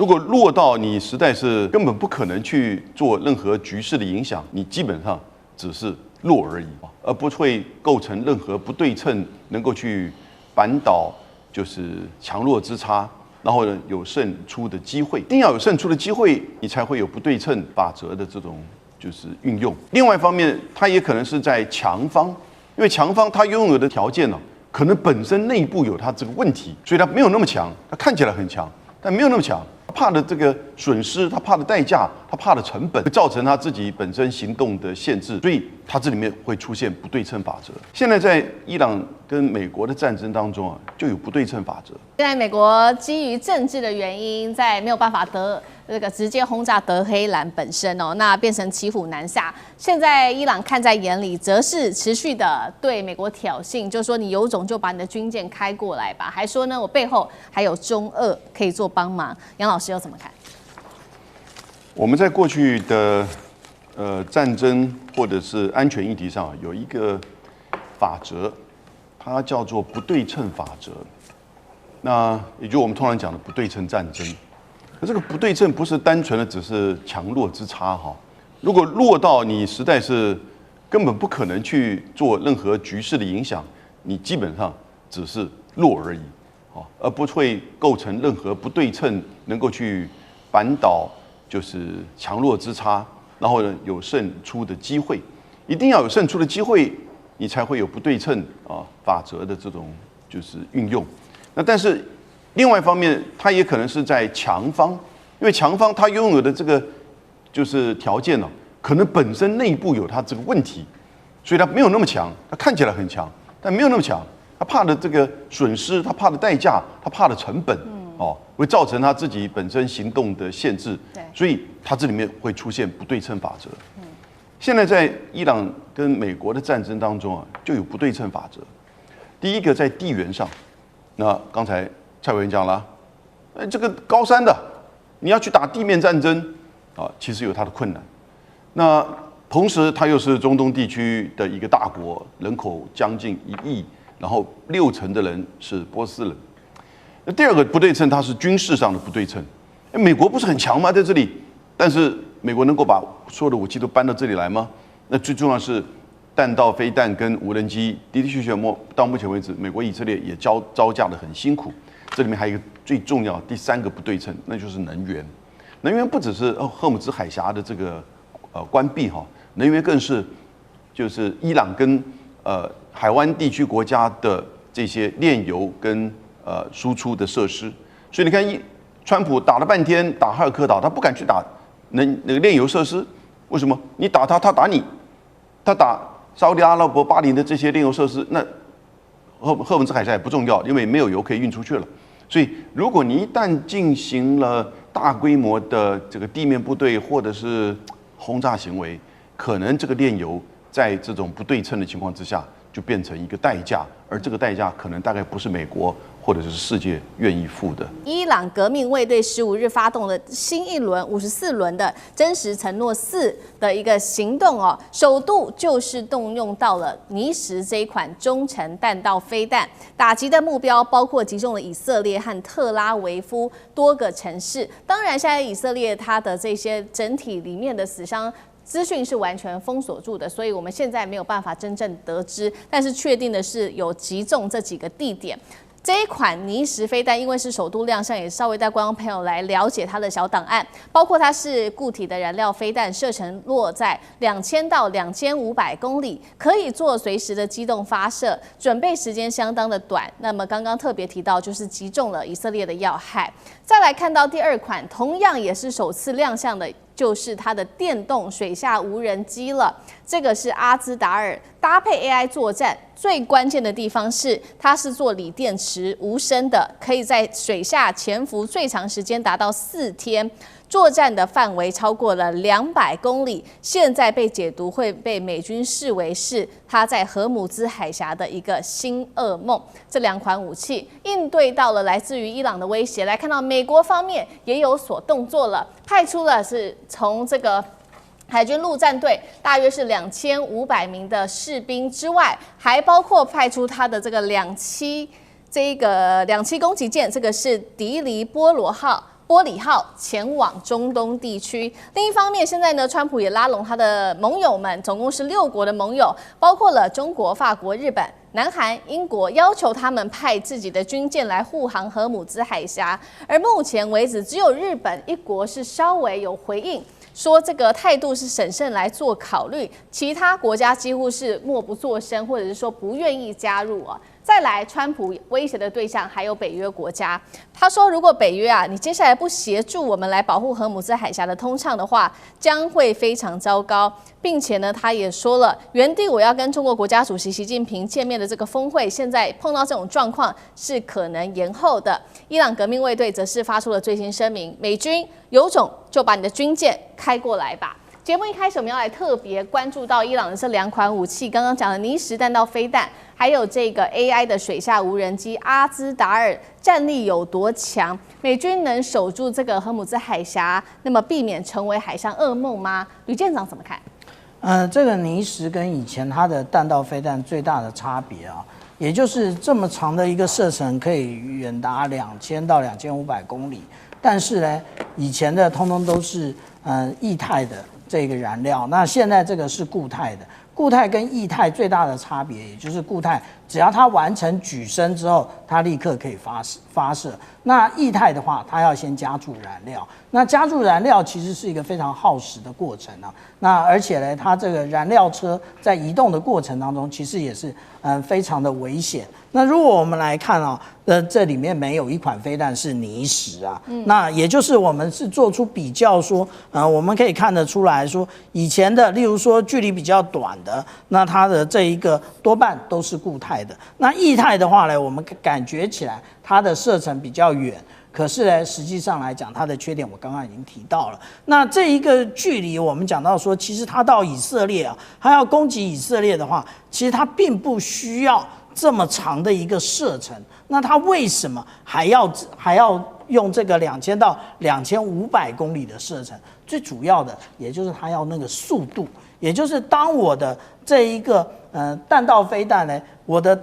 如果落到你实在是根本不可能去做任何局势的影响，你基本上只是弱而已，而不会构成任何不对称，能够去扳倒就是强弱之差，然后呢有胜出的机会。一定要有胜出的机会，你才会有不对称法则的这种就是运用。另外一方面，它也可能是在强方，因为强方它拥有的条件呢，可能本身内部有它这个问题，所以它没有那么强，它看起来很强，但没有那么强。怕的这个损失，他怕的代价，他怕的成本，会造成他自己本身行动的限制，所以他这里面会出现不对称法则。现在在伊朗跟美国的战争当中啊，就有不对称法则。现在美国基于政治的原因，在没有办法直接轰炸德黑兰本身哦，那变成骑虎难下。现在伊朗看在眼里，则是持续的对美国挑衅，就说你有种就把你的军舰开过来吧，还说呢我背后还有中俄可以做帮忙。杨老师又怎么看？我们在过去的战争或者是安全议题上有一个法则，它叫做不对称法则。那也就是我们通常讲的不对称战争。可这个不对称不是单纯的只是强弱之差哈。如果落到你实在是根本不可能去做任何局势的影响，你基本上只是弱而已，而不会构成任何不对称，能够去扳倒就是强弱之差，然后呢有胜出的机会。一定要有胜出的机会，你才会有不对称法则的这种就是运用。那但是另外一方面，它也可能是在强方，因为强方它拥有的这个就是条件呢，可能本身内部有它这个问题，所以它没有那么强，它看起来很强，但没有那么强。他怕的这个损失，他怕的代价，他怕的成本，会造成他自己本身行动的限制，所以他这里面会出现不对称法则。现在在伊朗跟美国的战争当中啊，就有不对称法则。第一个在地缘上，那刚才蔡委员讲了，这个高山的，你要去打地面战争啊，其实有它的困难。那同时，它又是中东地区的一个大国，人口将近1亿。然后60%的人是波斯人。那第二个不对称，它是军事上的不对称。美国不是很强吗？在这里，但是美国能够把所有的武器都搬到这里来吗？那最重要是弹道飞弹跟无人机的确到目前为止，美国以色列也招架得很辛苦。这里面还有一个最重要第3个不对称，那就是能源。能源不只是荷姆兹海峡的这个关闭哈，能源更是就是伊朗跟海湾地区国家的这些炼油跟输出的设施，所以你看，川普打了半天打哈尔科岛，他不敢去打那个炼油设施，为什么？你打他，他打你，他打沙烏地阿拉伯巴林的这些炼油设施，那荷姆兹海峡也不重要，因为没有油可以运出去了。所以，如果你一旦进行了大规模的这个地面部队或者是轰炸行为，可能这个炼油在这种不对称的情况之下，就变成一个代价，而这个代价可能大概不是美国或者是世界愿意付的。伊朗革命卫队15日发动了新一轮54轮的真实承诺4的一个行动哦，首度就是动用到了尼什这一款中程弹道飞弹，打击的目标包括击中了以色列和特拉维夫多个城市。当然，现在以色列它的这些整体里面的死伤资讯是完全封锁住的，所以我们现在没有办法真正得知。但是确定的是有击中这几个地点。这一款尼什飞弹因为是首度亮相，也稍微带观众朋友来了解它的小档案，包括它是固体的燃料飞弹，射程落在2000到2500公里，可以做随时的机动发射，准备时间相当的短。那么刚刚特别提到，就是击中了以色列的要害。再来看到第2款，同样也是首次亮相的，就是它的电动水下无人机了。这个是阿兹达尔，搭配 AI 作战，最关键的地方是它是做锂电池无声的，可以在水下潜伏最长时间达到4天。作战的范围超过了200公里，现在被解读会被美军视为是它在荷姆兹海峡的一个新噩梦。这2款武器应对到了来自于伊朗的威胁，来看到美国方面也有所动作了，派出了是从这个海军陆战队大约是2500名的士兵之外，还包括派出他的这个两栖攻击舰，这个是迪黎波罗号。玻璃号前往中东地区。另一方面，现在呢，川普也拉拢他的盟友们，总共是6国的盟友，包括了中国、法国、日本、南韩、英国，要求他们派自己的军舰来护航荷姆兹海峡。而目前为止，只有日本一国是稍微有回应，说这个态度是审慎来做考虑，其他国家几乎是默不作声，或者是说不愿意加入啊。再来，川普威胁的对象还有北约国家。他说，如果北约啊，你接下来不协助我们来保护荷姆兹海峡的通畅的话，将会非常糟糕。并且呢，他也说了，原定我要跟中国国家主席习近平见面的这个峰会，现在碰到这种状况是可能延后的。伊朗革命卫队则是发出了最新声明，美军有种就把你的军舰开过来吧。节目一开始，我们要来特别关注到伊朗的这2款武器，刚刚讲的尼什弹道飞弹，还有这个 AI 的水下无人机阿兹达尔战力有多强？美军能守住这个荷姆兹海峡，那么避免成为海上噩梦吗？吕舰长怎么看？这个尼什跟以前它的弹道飞弹最大的差别啊，也就是这么长的一个射程可以远达2000到2500公里，但是呢，以前的通通都是液态的这个燃料，那现在这个是固态的。固态跟液态最大的差别，也就是固态只要它完成举升之后，它立刻可以发射。那液态的话，它要先加注燃料。那加注燃料其实是一个非常耗时的过程啊。那而且呢，它这个燃料车在移动的过程当中，其实也是非常的危险。那如果我们来看啊，这里面没有一款飞弹是尼什啊，那也就是我们是做出比较说，我们可以看得出来说，以前的，例如说距离比较短的，那它的这一个多半都是固态的。那液态的话呢，我们感觉起来它的射程比较远。可是呢，实际上来讲，它的缺点我刚刚已经提到了。那这一个距离，我们讲到说，其实它到以色列啊，它要攻击以色列的话，其实它并不需要这么长的一个射程。那它为什么还要用这个2000到2500公里的射程？最主要的，也就是它要那个速度，也就是当我的这一个弹道飞弹呢，我的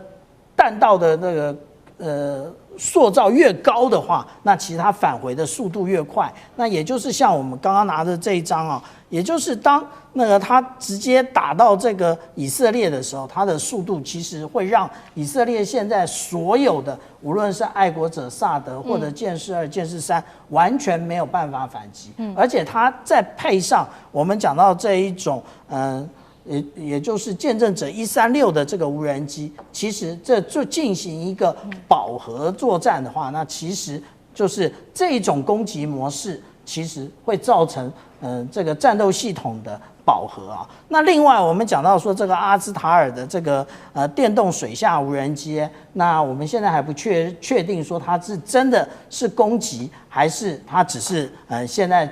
弹道的那个塑造越高的话，那其实它返回的速度越快。那也就是像我们刚刚拿的这一张啊，也就是当那个它直接打到这个以色列的时候，它的速度其实会让以色列现在所有的，无论是爱国者萨德或者剑士2、剑士3，完全没有办法反击。而且它再配上我们讲到这一种也就是见证者136的这个无人机，其实这就进行一个饱和作战的话，那其实就是这种攻击模式，其实会造成这个战斗系统的饱和啊。那另外我们讲到说这个阿兹塔尔的这个电动水下无人机，那我们现在还不确定说它是真的是攻击，还是它只是现在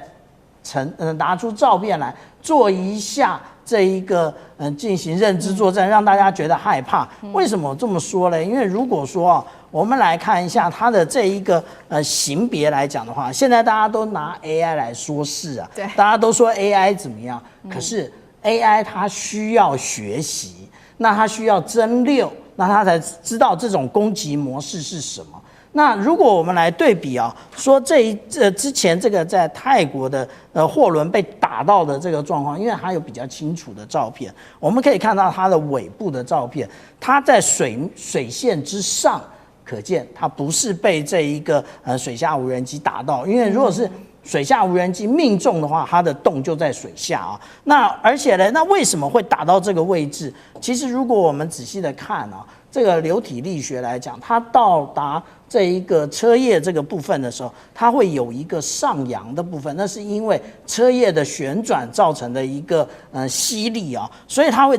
拿出照片来做一下这一个进行认知作战，让大家觉得害怕。为什么我这么说呢？因为如果说我们来看一下它的这一个型别来讲的话，现在大家都拿 AI 来说事啊，大家都说 AI 怎么样，可是 AI 它需要学习，那它需要蒸馏，那它才知道这种攻击模式是什么。那如果我们来对比啊，说之前这个在泰国的货轮被打到的这个状况，因为它有比较清楚的照片，我们可以看到它的尾部的照片，它在水线之上，可见它不是被这一个水下无人机打到，因为如果是水下无人机命中的话，它的洞就在水下啊。那而且呢，那为什么会打到这个位置？其实如果我们仔细的看啊，这个流体力学来讲，它到达这一个车叶这个部分的时候，它会有一个上扬的部分，那是因为车叶的旋转造成的一个吸力啊，所以它会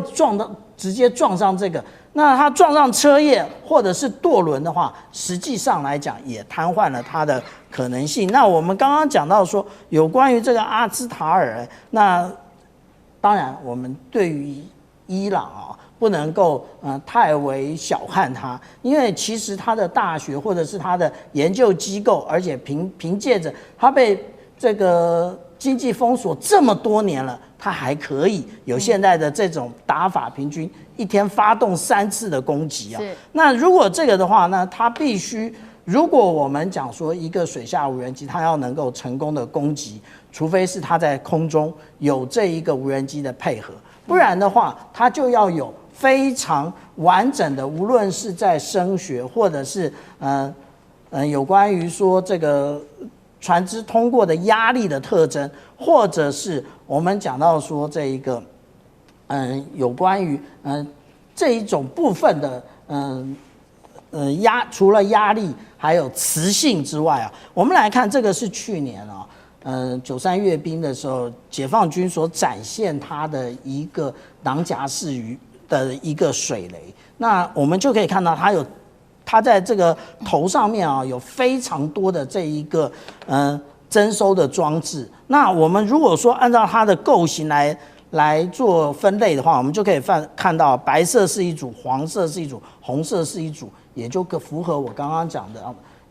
直接撞上这个。那它撞上车叶或者是舵轮的话，实际上来讲也瘫痪了它的可能性。那我们刚刚讲到说，有关于这个阿兹塔尔，那当然我们对于伊朗啊，不能够太为小看它，因为其实它的大学或者是它的研究机构，而且凭借着它被这个经济封锁这么多年了，它还可以有现在的这种打法，平均一天发动3次的攻击啊。那如果这个的话呢，它必须如果我们讲说一个水下无人机，它要能够成功的攻击，除非是它在空中有这一个无人机的配合，不然的话，它就要有非常完整的，无论是在声学或者是有关于说这个船只通过的压力的特征，或者是我们讲到说这一个有关于这一种部分的除了压力还有磁性之外啊，我们来看这个是去年啊，93阅兵的时候，解放军所展现它的一个囊夹式的一个水雷，那我们就可以看到它在这个头上面啊有非常多的这一个征收的装置。那我们如果说按照它的构型来做分类的话，我们就可以看到白色是一组，黄色是一组，红色是一组，也就符合我刚刚讲的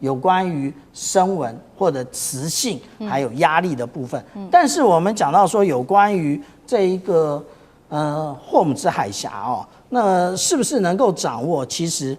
有关于声纹或者磁性还有压力的部分。但是我们讲到说有关于这一个霍姆兹海峡哦，那是不是能够掌握？其实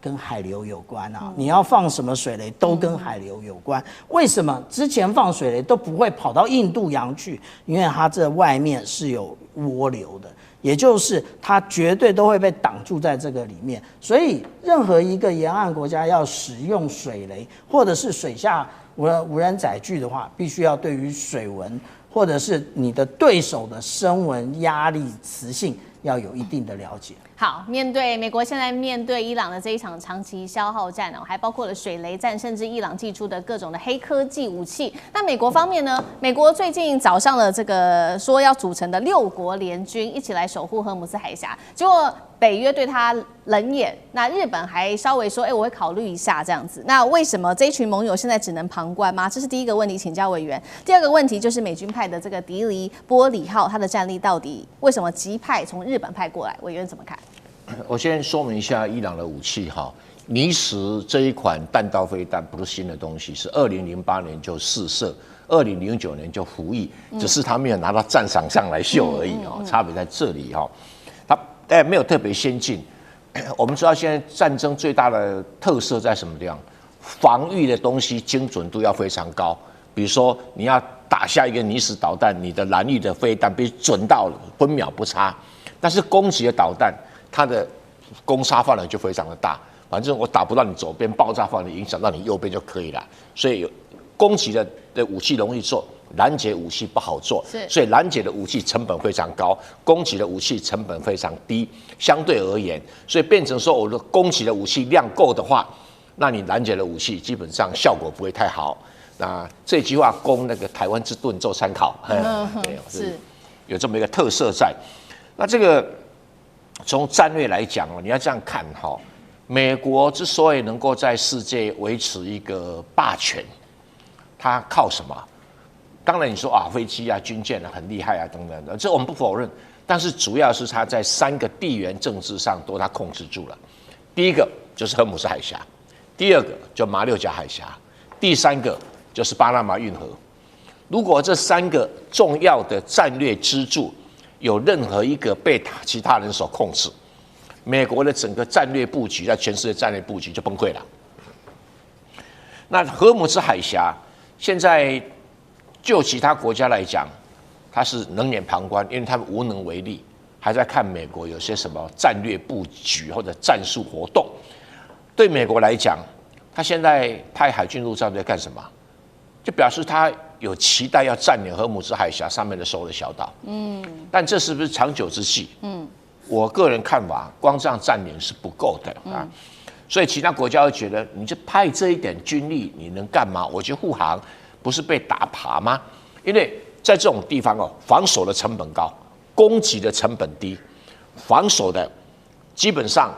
跟海流有关啊，你要放什么水雷都跟海流有关。为什么之前放水雷都不会跑到印度洋去？因为它这外面是有涡流的，也就是它绝对都会被挡住在这个里面。所以任何一个沿岸国家要使用水雷或者是水下无人载具的话，必须要对于水文或者是你的对手的声纹、压力、磁性要有一定的了解。好，面对美国现在面对伊朗的这一场长期消耗战哦，还包括了水雷战，甚至伊朗寄出的各种的黑科技武器。那美国方面呢？美国最近找上了这个说要组成的6国联军，一起来守护荷姆斯海峡。结果北约对他冷眼，那日本还稍微说，我会考虑一下这样子。那为什么这一群盟友现在只能旁观吗？这是第一个问题，请教委员。第二个问题就是美军派的这个迪黎波里号，它的战力到底为什么急派从日本派过来？委员怎么看？我先说明一下伊朗的武器哈，尼什这一款弹道飞弹不是新的东西，是2008年就试射，2009年就服役，只是他没有拿到战场上来秀而已哦，差别在这里哈。它没有特别先进。我们知道现在战争最大的特色在什么地方？防御的东西精准度要非常高，比如说你要打下一个尼什导弹，你的蓝翼的飞弹必须准到分秒不差，但是攻击的导弹，它的攻杀范围就非常的大，反正我打不到你左边，爆炸范围影响到你右边就可以了。所以攻击的武器容易做，拦截武器不好做，所以拦截的武器成本非常高，攻击的武器成本非常低，相对而言，所以变成说我的攻击的武器量够的话，那你拦截的武器基本上效果不会太好。那这句话供那个台湾之盾做参考，是有这么一个特色在。那这个从战略来讲你要这样看哈，美国之所以能够在世界维持一个霸权，它靠什么？当然你说飞机啊、军舰啊很厉害啊等等的，这我们不否认。但是主要是它在3个地缘政治上都它控制住了。第一个就是荷姆斯海峡，第二个就马六甲海峡，第3个就是巴拿马运河。如果这3个重要的战略支柱有任何一个被其他人所控制，美国的整个战略布局在全世界战略布局就崩溃了。那荷姆斯海峡现在就其他国家来讲，它是冷眼旁观，因为他们无能为力，还在看美国有些什么战略布局或者战术活动。对美国来讲，他现在派海军陆战队干什么？就表示他有期待要占领荷姆斯海峡上面的所有的小岛。但这是不是长久之计？我个人看法，光这样占领是不够的啊。所以其他国家会觉得，你就派这一点军力，你能干嘛？我去护航，不是被打趴吗？因为在这种地方防守的成本高，攻击的成本低，防守的基本上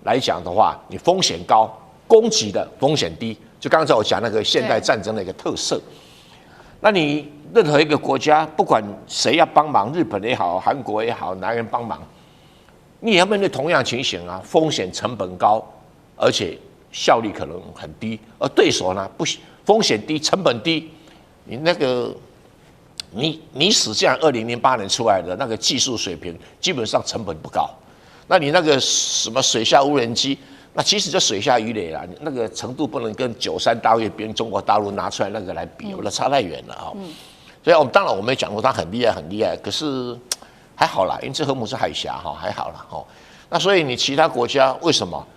来讲的话，你风险高，攻击的风险低。就刚才我讲那个现代战争的一个特色。那你任何一个国家，不管谁要帮忙，日本也好，韩国也好，哪个人帮忙，你也要面对同样情形啊，风险成本高，而且效率可能很低，而对手呢不风险低，成本低，你那个你使这样2008年出来的那个技术水平，基本上成本不高。那你那个什么水下无人机，那其实就水下鱼雷啦，那个程度不能跟93大阅兵中国大陆拿出来那个来比，那差太远了啊。所以当然我们也讲过他很厉害很厉害，可是还好啦，因为这荷姆斯海峡哈还好啦哈。那所以你其他国家为什么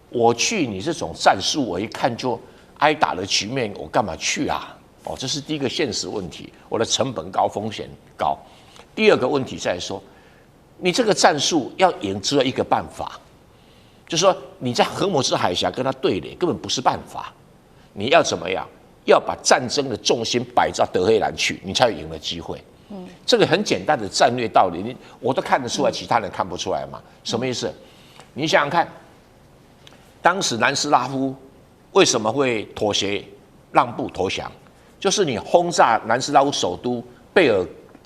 我去你这种战术，我一看就挨打的局面，我干嘛去啊？哦，这是第一个现实问题，我的成本高，风险高。第二个问题在说，你这个战术要赢，只有一个办法，就是说你在荷姆斯海峡跟他对垒根本不是办法，你要怎么样？要把战争的重心摆到德黑兰去，你才有赢的机会。这个很简单的战略道理，我都看得出来，其他人看不出来嘛？什么意思？你想想看，当时南斯拉夫为什么会妥协、让步、投降？就是你轰炸南斯拉夫首都贝尔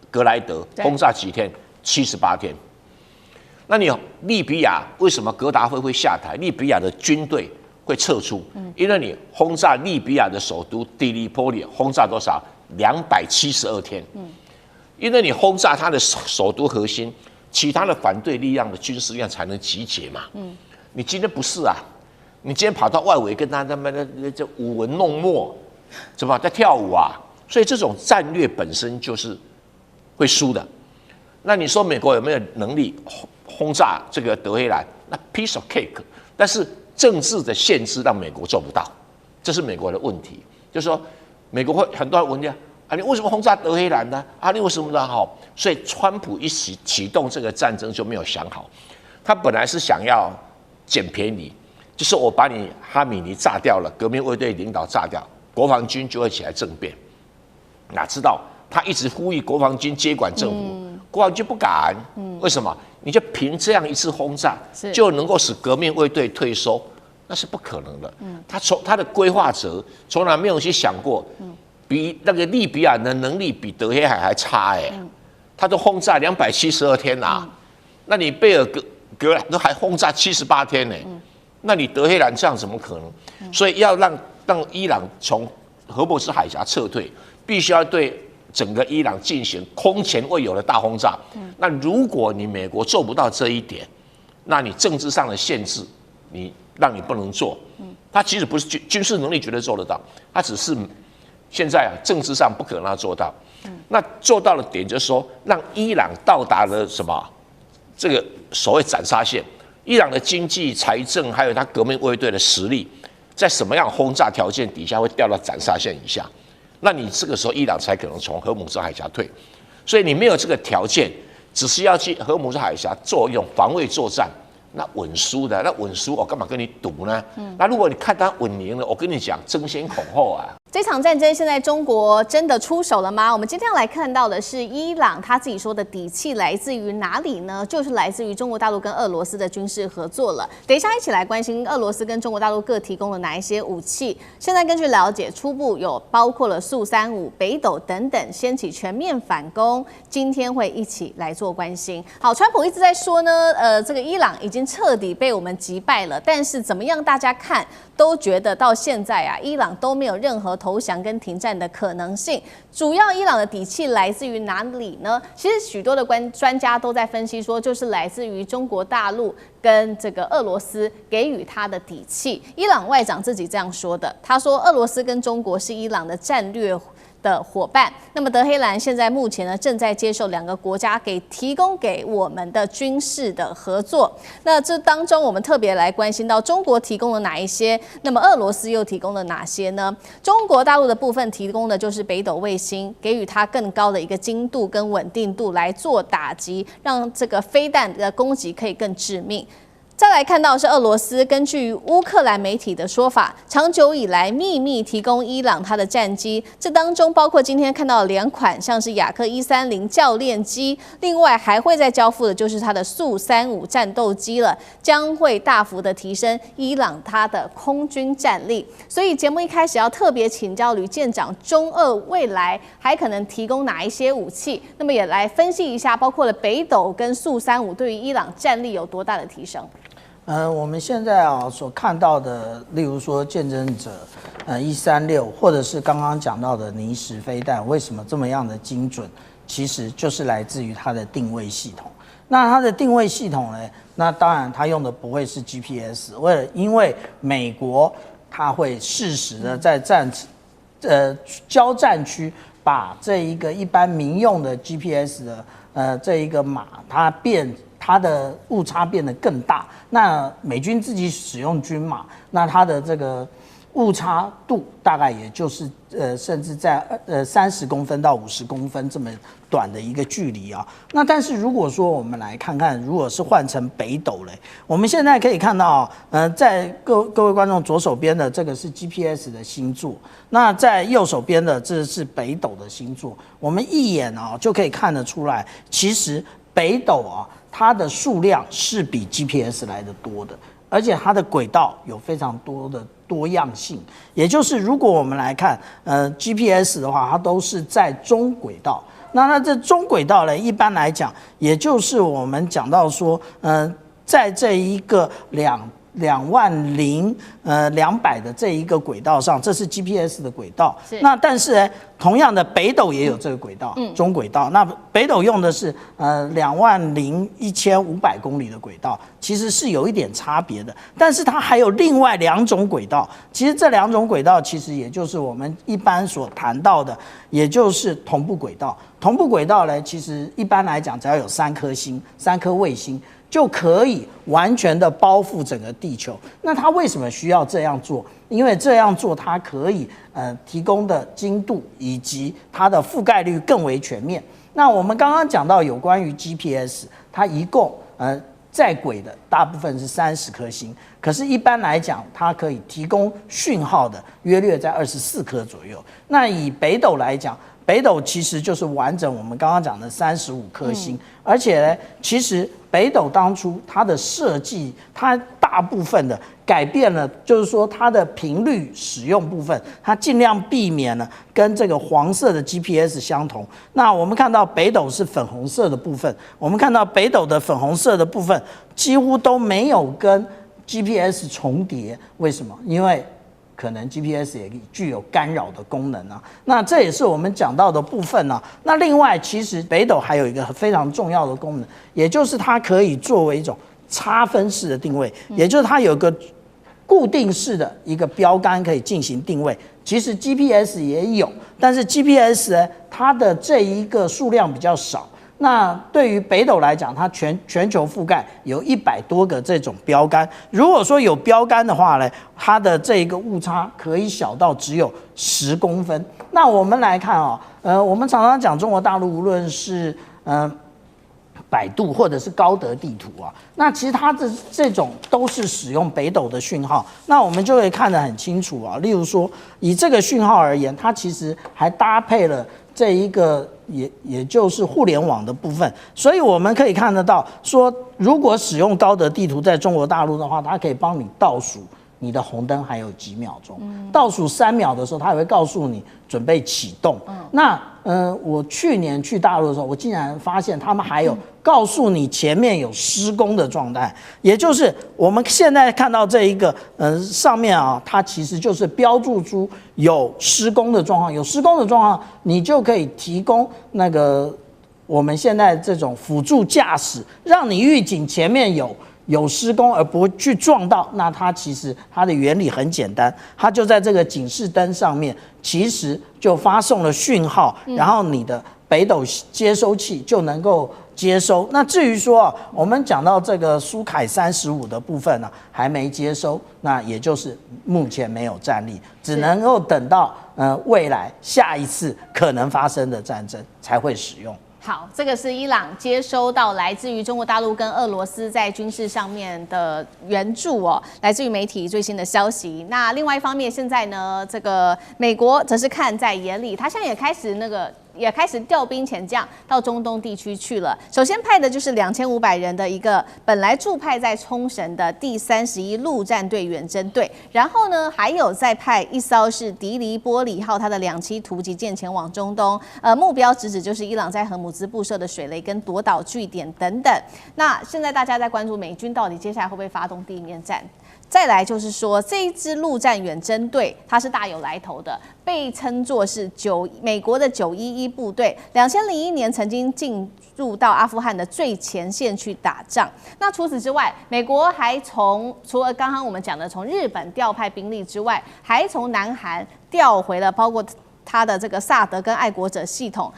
格莱德，轰炸几天？78天。那你利比亚为什么格达费会下台？利比亚的军队会撤出，因为你轰炸利比亚的首都迪利波里，轰炸多少？272天。因为你轰炸他的首都核心，其他的反对力量的军事力量才能集结嘛。你今天不是啊？你今天跑到外围跟他们的这舞文弄墨，怎么在跳舞啊？所以这种战略本身就是会输的。那你说美国有没有能力轰炸这个德黑兰？那 piece of cake， 但是政治的限制让美国做不到，这是美国的问题。就是说，美国会很多人问你啊，你为什么轰炸德黑兰呢？啊，你为什么呢？好，所以川普一启动这个战争就没有想好，他本来是想要捡便宜，就是我把你哈米尼炸掉了，革命卫队领导炸掉，国防军就会起来政变。哪知道他一直呼吁国防军接管政府，国防军不敢。为什么？你就凭这样一次轰炸就能够使革命卫队退收？那是不可能的。他的规划者从来没有去想过，比那个利比亚的能力比德黑海还差他都轰炸272天啊，那你贝尔格兰都还轰炸78天那你德黑兰这样怎么可能？所以要让伊朗从荷姆斯海峡撤退，必须要对整个伊朗进行空前未有的大轰炸。那如果你美国做不到这一点，那你政治上的限制，让你不能做。他其实不是军事能力绝对做得到，他只是现在政治上不可能让他做到。那做到的点就是说，让伊朗到达了什么？这个所谓斩杀线。伊朗的经济、财政，还有他革命卫队的实力，在什么样轰炸条件底下会掉到斩杀线以下？那你这个时候伊朗才可能从荷姆斯海峡退。所以你没有这个条件，只是要去荷姆斯海峡做一种防卫作战，那稳输的，那稳输我干嘛跟你赌呢？那如果你看他稳赢了，我跟你讲争先恐后啊。这场战争现在中国真的出手了吗？我们今天要来看到的是伊朗他自己说的底气来自于哪里呢？就是来自于中国大陆跟俄罗斯的军事合作了。等一下一起来关心俄罗斯跟中国大陆各提供了哪一些武器。现在根据了解，初步有包括了速35、北斗等等，掀起全面反攻。今天会一起来做关心。好，川普一直在说呢，这个伊朗已经彻底被我们击败了，但是怎么样，大家看都觉得到现在啊，伊朗都没有任何投降跟停战的可能性。主要伊朗的底气来自于哪里呢？其实许多的专家都在分析说，就是来自于中国大陆跟这个俄罗斯给予他的底气。伊朗外长自己这样说的，他说俄罗斯跟中国是伊朗的战略的伙伴。那么德黑兰现在目前呢正在接受两个国家提供给我们的军事的合作。那这当中我们特别来关心到中国提供了哪一些，那么俄罗斯又提供了哪些呢？中国大陆的部分提供的就是北斗卫星，给予它更高的一个精度跟稳定度来做打击，让这个飞弹的攻击可以更致命。再来看到是俄罗斯，根据乌克兰媒体的说法，长久以来秘密提供伊朗它的战机，这当中包括今天看到2款像是雅克130教练机，另外还会再交付的就是它的速35战斗机了，将会大幅的提升伊朗它的空军战力。所以节目一开始要特别请教吕舰长，中俄未来还可能提供哪一些武器？那么也来分析一下，包括了北斗跟速35对于伊朗战力有多大的提升？我们现在所看到的，例如说见证者136，或者是刚刚讲到的尼什飞弹，为什么这么样的精准？其实就是来自于它的定位系统。那它的定位系统呢？那当然它用的不会是 GPS， 因为美国它会适时的在交战区把这一个一般民用的 GPS 的这一个码，它的误差变得更大。那美军自己使用军码，那它的这个误差度大概也就是甚至在30公分到50公分这么短的一个距离啊。那但是如果说我们来看看，如果是换成北斗嘞，我们现在可以看到在各位观众左手边的这个是 GPS 的星座，那在右手边的这是北斗的星座，我们一眼就可以看得出来，其实北斗它的数量是比 GPS 来的多的。而且它的轨道有非常多的多样性，也就是如果我们来看GPS 的话，它都是在中轨道。那这中轨道呢，一般来讲，也就是我们讲到说，在这一个20200的这一个轨道上，这是 GPS 的轨道。那但是呢，同样的北斗也有这个轨道，中轨道。那北斗用的是21500公里的轨道，其实是有一点差别的。但是它还有另外2种轨道，其实这2种轨道其实也就是我们一般所谈到的，也就是同步轨道。同步轨道呢，其实一般来讲，只要有3颗星、3颗卫星，就可以完全的包覆整个地球。那它为什么需要这样做？因为这样做它可以提供的精度以及它的覆盖率更为全面。那我们刚刚讲到有关于 GPS， 它一共在轨的大部分是30颗星，可是一般来讲，它可以提供讯号的约略在24颗左右。那以北斗来讲，北斗其实就是完整我们刚刚讲的35颗星，而且呢，其实北斗当初它的设计，它大部分的改变了，就是说它的频率使用部分，它尽量避免了跟这个黄色的 GPS 相同。那我们看到北斗是粉红色的部分，我们看到北斗的粉红色的部分几乎都没有跟 GPS 重叠，为什么？因为可能 GPS 也具有干扰的功能啊，那这也是我们讲到的部分啊。那另外，其实北斗还有一个非常重要的功能，也就是它可以作为一种差分式的定位，也就是它有个固定式的一个标杆可以进行定位。其实 GPS 也有，但是 GPS 呢，它的这一个数量比较少。那对于北斗来讲，它全球覆盖有100多个这种标杆。如果说有标杆的话呢，它的这个误差可以小到只有10公分。那我们来看我们常常讲中国大陆，无论是百度或者是高德地图那其实它的这种都是使用北斗的讯号，那我们就可以看得很清楚例如说，以这个讯号而言，它其实还搭配了这一个也就是互联网的部分，所以我们可以看得到说，如果使用高德地图在中国大陆的话，它可以帮你倒数你的红灯还有几秒钟，倒数3秒的时候，它也会告诉你准备启动。那我去年去大陆的时候，我竟然发现他们还有告诉你前面有施工的状态，也就是我们现在看到这一个上面它其实就是标注出有施工的状况，有施工的状况，你就可以提供那个我们现在这种辅助驾驶，让你预警前面有施工而不去撞到。那它其实它的原理很简单，它就在这个警示灯上面，其实就发送了讯号，然后你的北斗接收器就能够接收。那至于说我们讲到这个苏凯35的部分还没接收，那也就是目前没有战力，只能够等到未来下一次可能发生的战争才会使用。好，这个是伊朗接收到来自于中国大陆跟俄罗斯在军事上面的援助来自于媒体最新的消息。那另外一方面，现在呢，这个美国则是看在眼里，他现在也开始调兵遣将到中东地区去了。首先派的就是2500人的一个本来驻派在冲绳的第31陆战队远征队，然后呢还有再派一艘是迪黎波里号它的2栖突击舰前往中东，目标直指就是伊朗在荷姆兹布设的水雷跟夺岛据点等等。那现在大家在关注美军到底接下来会不会发动地面战？再来就是说，这一支陆战远征队它是大有来头的，被称作是美国的911部队。2001年曾经进入到阿富汗的最前线去打仗。那除此之外，美国还除了刚刚我们讲的从日本调派兵力之外，还从南韩调回了包括它的这个萨德跟爱国者系统。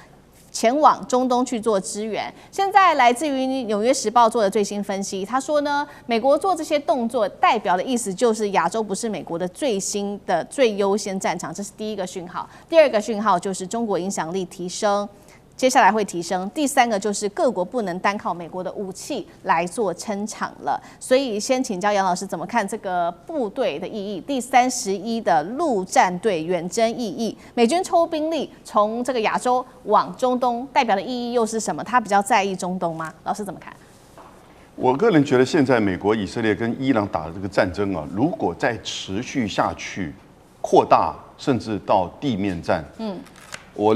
前往中东去做支援。现在来自于《纽约时报》做的最新分析，他说呢，美国做这些动作代表的意思就是亚洲不是美国的最新的最优先战场，这是第一个讯号。第二个讯号就是中国影响力提升。接下来会提升。第三个就是各国不能单靠美国的武器来做撑场了。所以先请教杨老师怎么看这个部队的意义？第31的陆战队远征意义，美军抽兵力从这个亚洲往中东，代表的意义又是什么？他比较在意中东吗？老师怎么看？我个人觉得，现在美国、以色列跟伊朗打的这个战争啊，如果再持续下去，扩大甚至到地面战，我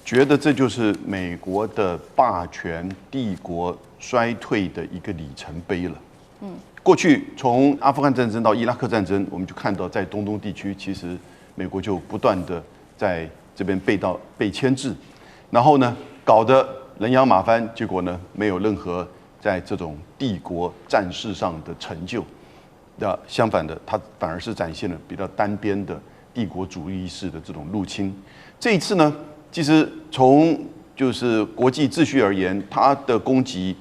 觉得这就是美国的霸权帝国衰退的一个里程碑了。过去从阿富汗战争到伊拉克战争，我们就看到在中东地区，其实美国就不断的在这边被牵制，然后呢，搞得人仰马翻，结果呢，没有任何在这种帝国战事上的成就。那相反的，它反而是展现了比较单边的帝国主义式的这种入侵。这一次呢，其实从就是国际秩序而言，它的攻击，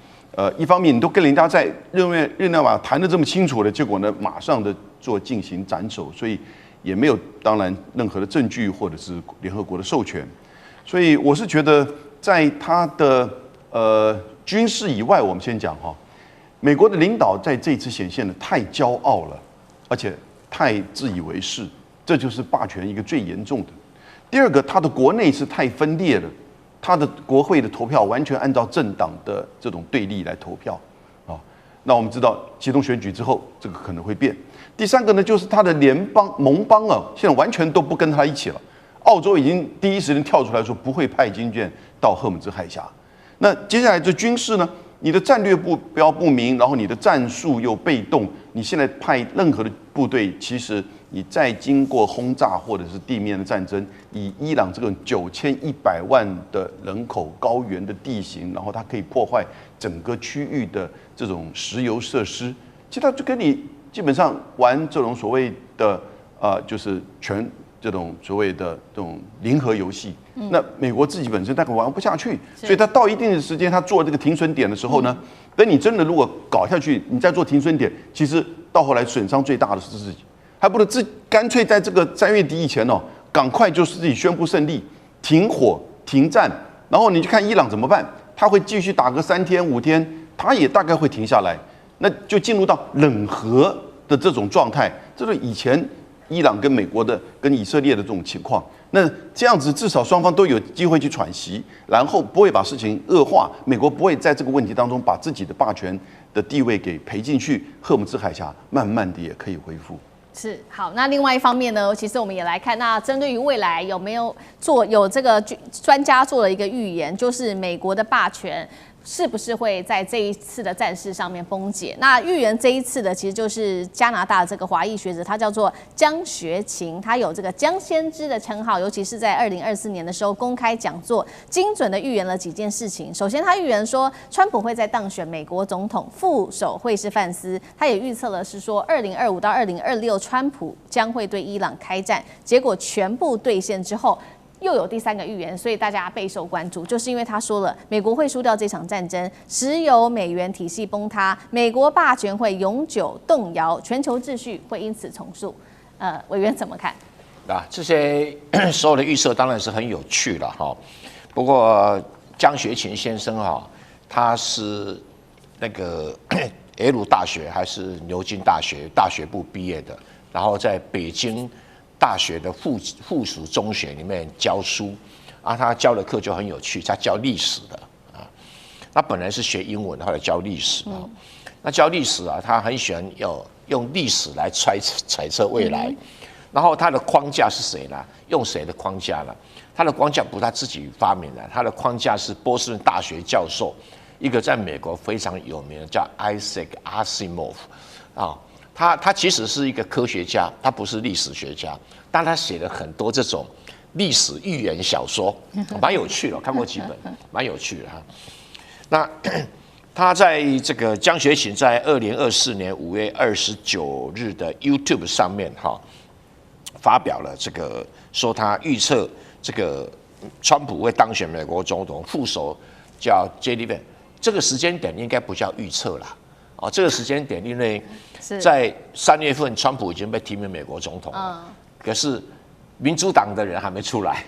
一方面你都跟人家在日内瓦谈得这么清楚了，结果呢，马上的进行斩首，所以也没有当然任何的证据或者是联合国的授权，所以我是觉得在它的军事以外，我们先讲哈，美国的领导在这一次显现的太骄傲了，而且太自以为是，这就是霸权一个最严重的。第二个，他的国内是太分裂了，他的国会的投票完全按照政党的这种对立来投票啊。那我们知道，启动选举之后，这个可能会变。第三个呢，就是他的盟邦啊，现在完全都不跟他一起了。澳洲已经第一时间跳出来说不会派军舰到赫姆兹海峡。那接下来这军事呢？你的战略目标不明，然后你的战术又被动，你现在派任何的部队，其实你再经过轰炸或者是地面的战争，以伊朗这种9100万的人口高原的地形，然后它可以破坏整个区域的这种石油设施，其实它就跟你基本上玩这种所谓的就是这种所谓的这种零和游戏。那美国自己本身大概玩不下去，所以他到一定的时间，他做这个停损点的时候呢，等你真的如果搞下去，你再做停损点，其实到后来损伤最大的是自己，还不如干脆在这个3月底以前哦，赶快就是自己宣布胜利，停火、停战，然后你去看伊朗怎么办？他会继续打个3天5天，他也大概会停下来，那就进入到冷和的这种状态，这是以前伊朗跟美国的、跟以色列的这种情况。那这样子至少双方都有机会去喘息，然后不会把事情恶化。美国不会在这个问题当中把自己的霸权的地位给赔进去，赫姆兹海峡慢慢的也可以恢复。是好，那另外一方面呢，其实我们也来看，那针对于未来有没有有这个专家做了一个预言，就是美国的霸权是不是会在这一次的战事上面崩解？那预言这一次的其实就是加拿大这个华裔学者，他叫做江学勤，他有这个江先知的称号，尤其是在2024年的时候公开讲座，精准的预言了几件事情。首先，他预言说川普会在当选美国总统，副手会是范斯。他也预测了是说2025到2026，川普将会对伊朗开战，结果全部兑现之后。又有第三个预言，所以大家备受关注，就是因为他说了，美国会输掉这场战争，石油美元体系崩塌，美国霸权会永久动摇，全球秩序会因此重塑。委员怎么看？这些所有的预测当然是很有趣了哈。不过江学勤先生哈，他是那个耶鲁大学还是牛津大学部毕业的，然后在北京大学的附属中学里面教书啊，他教的课就很有趣，他教历史的啊。他本来是学英文，后来教历史啊。那教历史啊，他很喜欢用历史来揣测未来。然后他的框架是谁呢？用谁的框架呢？他的框架不是他自己发明的，他的框架是波士顿大学教授，一个在美国非常有名的叫 Isaac Asimov 啊。他其实是一个科学家，他不是历史学家，但他写了很多这种历史寓言小说，蛮有趣的，看过几本，蛮有趣的哈。那他在这个江学勤在2024年5月29日的 YouTube 上面哈，发表了这个说他预测这个川普会当选美国总统，副手叫 JD Vance， 这个时间点应该不叫预测啦，哦，这个时间点因为在3月份川普已经被提名美国总统了，可是民主党的人还没出来，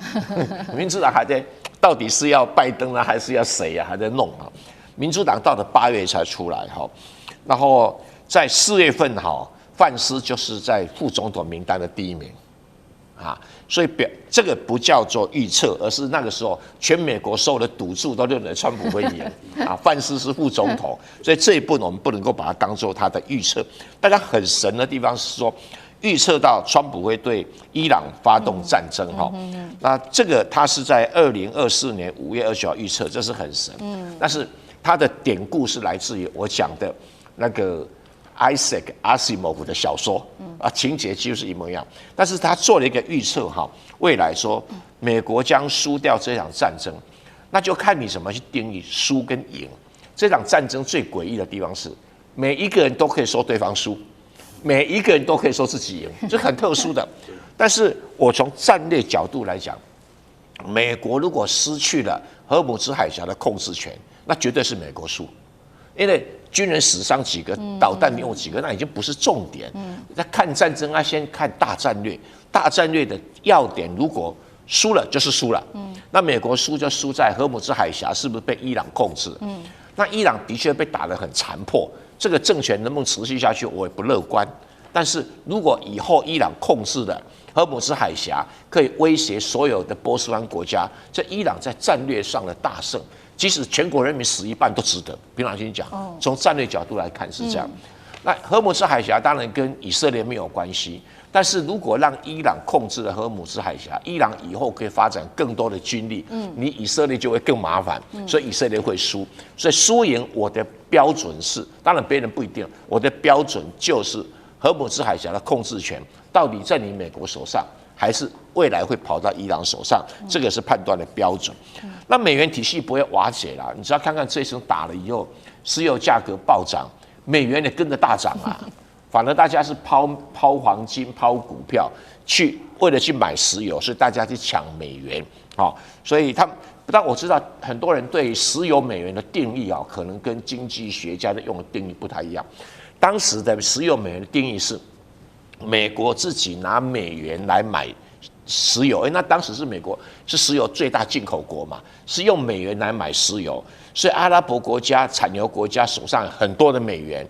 民主党还在到底是要拜登呢，还是要谁啊？还在弄啊。民主党到了8月才出来哈，然后在4月份哈，范斯就是在副总统名单的第1名，啊，所以这个不叫做预测，而是那个时候全美国所有的赌注都认为川普会赢啊，范斯是副总统，所以这一步我们不能够把它当做他的预测。大家很神的地方是说，预测到川普会对伊朗发动战争哈，那这个他是在2024年5月29号预测，这是很神，但是他的典故是来自于我讲的那个 Isaac Asimov 的小说，情节几乎是一模一样。但是他做了一个预测哈，未来说美国将输掉这场战争，那就看你怎么去定义输跟赢。这场战争最诡异的地方是，每一个人都可以说对方输，每一个人都可以说自己赢，这很特殊的。但是我从战略角度来讲，美国如果失去了荷姆兹海峡的控制权，那绝对是美国输，因为军人死伤几个，导弹用几个，那已经不是重点。那看战争啊，先看大战略，大战略的要点，如果输了就是输了。那美国输就输在荷姆兹海峡是不是被伊朗控制？那伊朗的确被打得很残破，这个政权能不能持续下去，我也不乐观。但是如果以后伊朗控制了荷姆兹海峡，可以威胁所有的波斯湾国家，这伊朗在战略上的大胜。即使全国人民死1半都值得。平常心讲，从战略角度来看是这样。那荷姆兹海峡当然跟以色列没有关系，但是如果让伊朗控制了荷姆兹海峡，伊朗以后可以发展更多的军力，你以色列就会更麻烦，所以以色列会输。所以输赢我的标准是，当然别人不一定，我的标准就是荷姆兹海峡的控制权到底在你美国手上，还是未来会跑到伊朗手上，这个是判断的标准。那美元体系不会瓦解啦，你只要看看这一场打了以后，石油价格暴涨，美元也跟着大涨啊。反而大家是抛黄金、抛股票，为了去买石油，所以大家去抢美元。所以但我知道很多人对石油美元的定义啊，可能跟经济学家的用的定义不太一样。当时的石油美元的定义是，美国自己拿美元来买石油，那当时是美国是石油最大进口国嘛，是用美元来买石油，所以阿拉伯国家、产油国家手上很多的美元，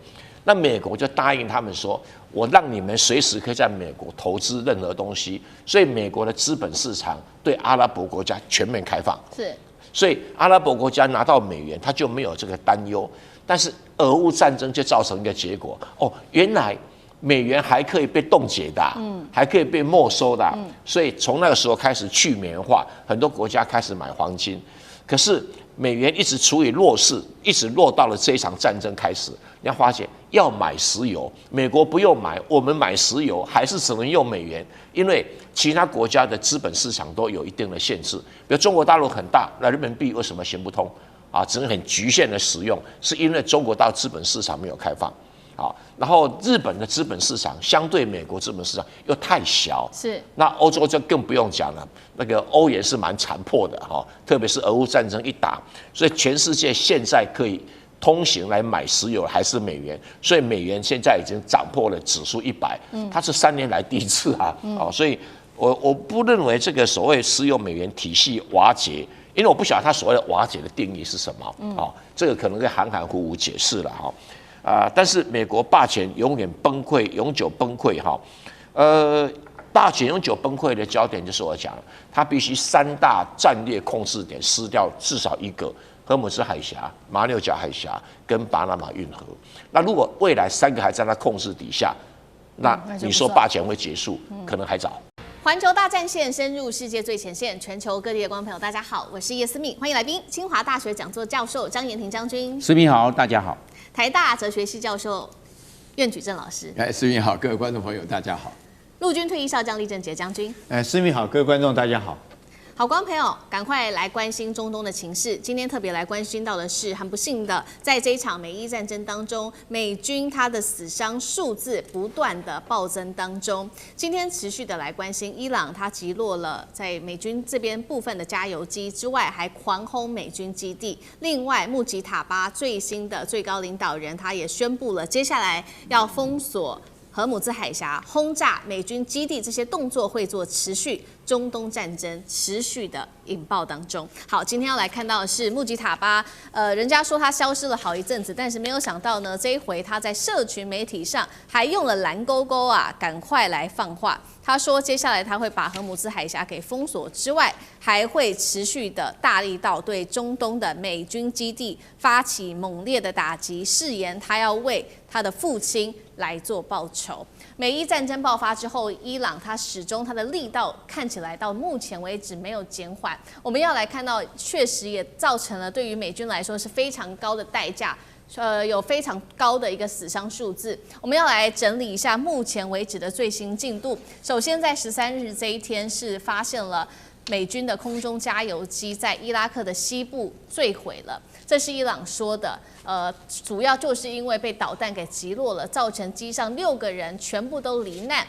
那美国就答应他们说，我让你们随时可以在美国投资任何东西，所以美国的资本市场对阿拉伯国家全面开放，所以阿拉伯国家拿到美元，他就没有这个担忧。但是俄乌战争就造成一个结果，原来美元还可以被冻结的，还可以被没收的，所以从那个时候开始去美元化，很多国家开始买黄金。可是美元一直处于弱势，一直落到了这一场战争开始。你要发现，要买石油，美国不用买，我们买石油还是只能用美元，因为其他国家的资本市场都有一定的限制。比如中国大陆很大，那人民币为什么行不通？只能很局限的使用，是因为中国大陆资本市场没有开放。然后日本的资本市场相对美国资本市场又太小，那欧洲就更不用讲了，那个欧元是蛮残破的特别是俄乌战争一打，所以全世界现在可以通行来买石油还是美元，所以美元现在已经涨破了指数100，它是3年来第一次所以我不认为这个所谓石油美元体系瓦解，因为我不晓得它所谓的瓦解的定义是什么，这个可能会含含糊糊解释了但是美国霸权永远崩溃，永久崩溃霸权永久崩溃的焦点就是我讲了，它必须3大战略控制点失掉至少一个，荷姆斯海峡、马六甲海峡跟巴拿马运河。那如果未来3个还在它控制底下，那你说霸权会结束，可能还早。环球大战线深入世界最前线，全球各地的观众朋友，大家好，我是叶思敏，欢迎来宾清华大学讲座教授张延廷将军。思敏好，大家好。台大哲学系教授苑举正老师。思敏好，各位观众朋友，大家好。陆军退役少将李正杰将军。思敏好，各位观众大家好。好，观众朋友，赶快来关心中东的情势。今天特别来关心到的是，很不幸的，在这一场美伊战争当中，美军他的死伤数字不断的暴增当中。今天持续的来关心伊朗，他击落了在美军这边部分的加油机之外，还狂轰美军基地。另外，穆吉塔巴最新的最高领导人他也宣布了，接下来要封锁荷姆兹海峡，轰炸美军基地，这些动作会做持续。中东战争持续的引爆当中。好，今天要来看到的是穆吉塔巴，人家说他消失了好一阵子，但是没有想到呢，这一回他在社群媒体上还用了蓝勾勾啊，赶快来放话。他说，接下来他会把荷姆兹海峡给封锁之外，还会持续的大力道对中东的美军基地发起猛烈的打击，誓言他要为他的父亲来做报仇。美伊战争爆发之后，伊朗它始终它的力道看起来到目前为止没有减缓。我们要来看到，确实也造成了对于美军来说是非常高的代价。有非常高的一个死伤数字，我们要来整理一下目前为止的最新进度。首先，在13日这一天是发现了美军的空中加油机在伊拉克的西部坠毁了，这是伊朗说的。主要就是因为被导弹给击落了，造成机上6个人全部都罹难。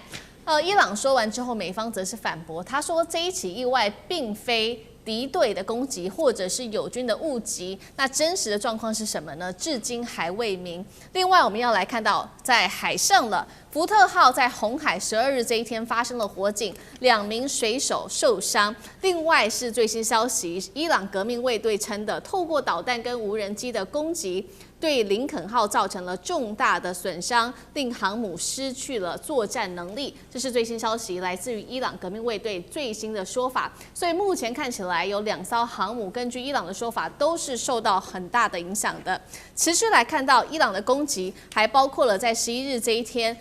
伊朗说完之后，美方则是反驳，他说这一起意外并非敌对的攻击或者是友军的误击，那真实的状况是什么呢？至今还未明。另外，我们要来看到在海上了，福特号在红海12日这一天发生了火警，2名水手受伤。另外是最新消息，伊朗革命卫队称的，透过导弹跟无人机的攻击，对林肯号造成了重大的损伤，令航母失去了作战能力。这是最新消息，来自于伊朗革命卫队最新的说法。所以目前看起来有2艘航母，根据伊朗的说法，都是受到很大的影响的。持续来看到伊朗的攻击，还包括了在11日这一天，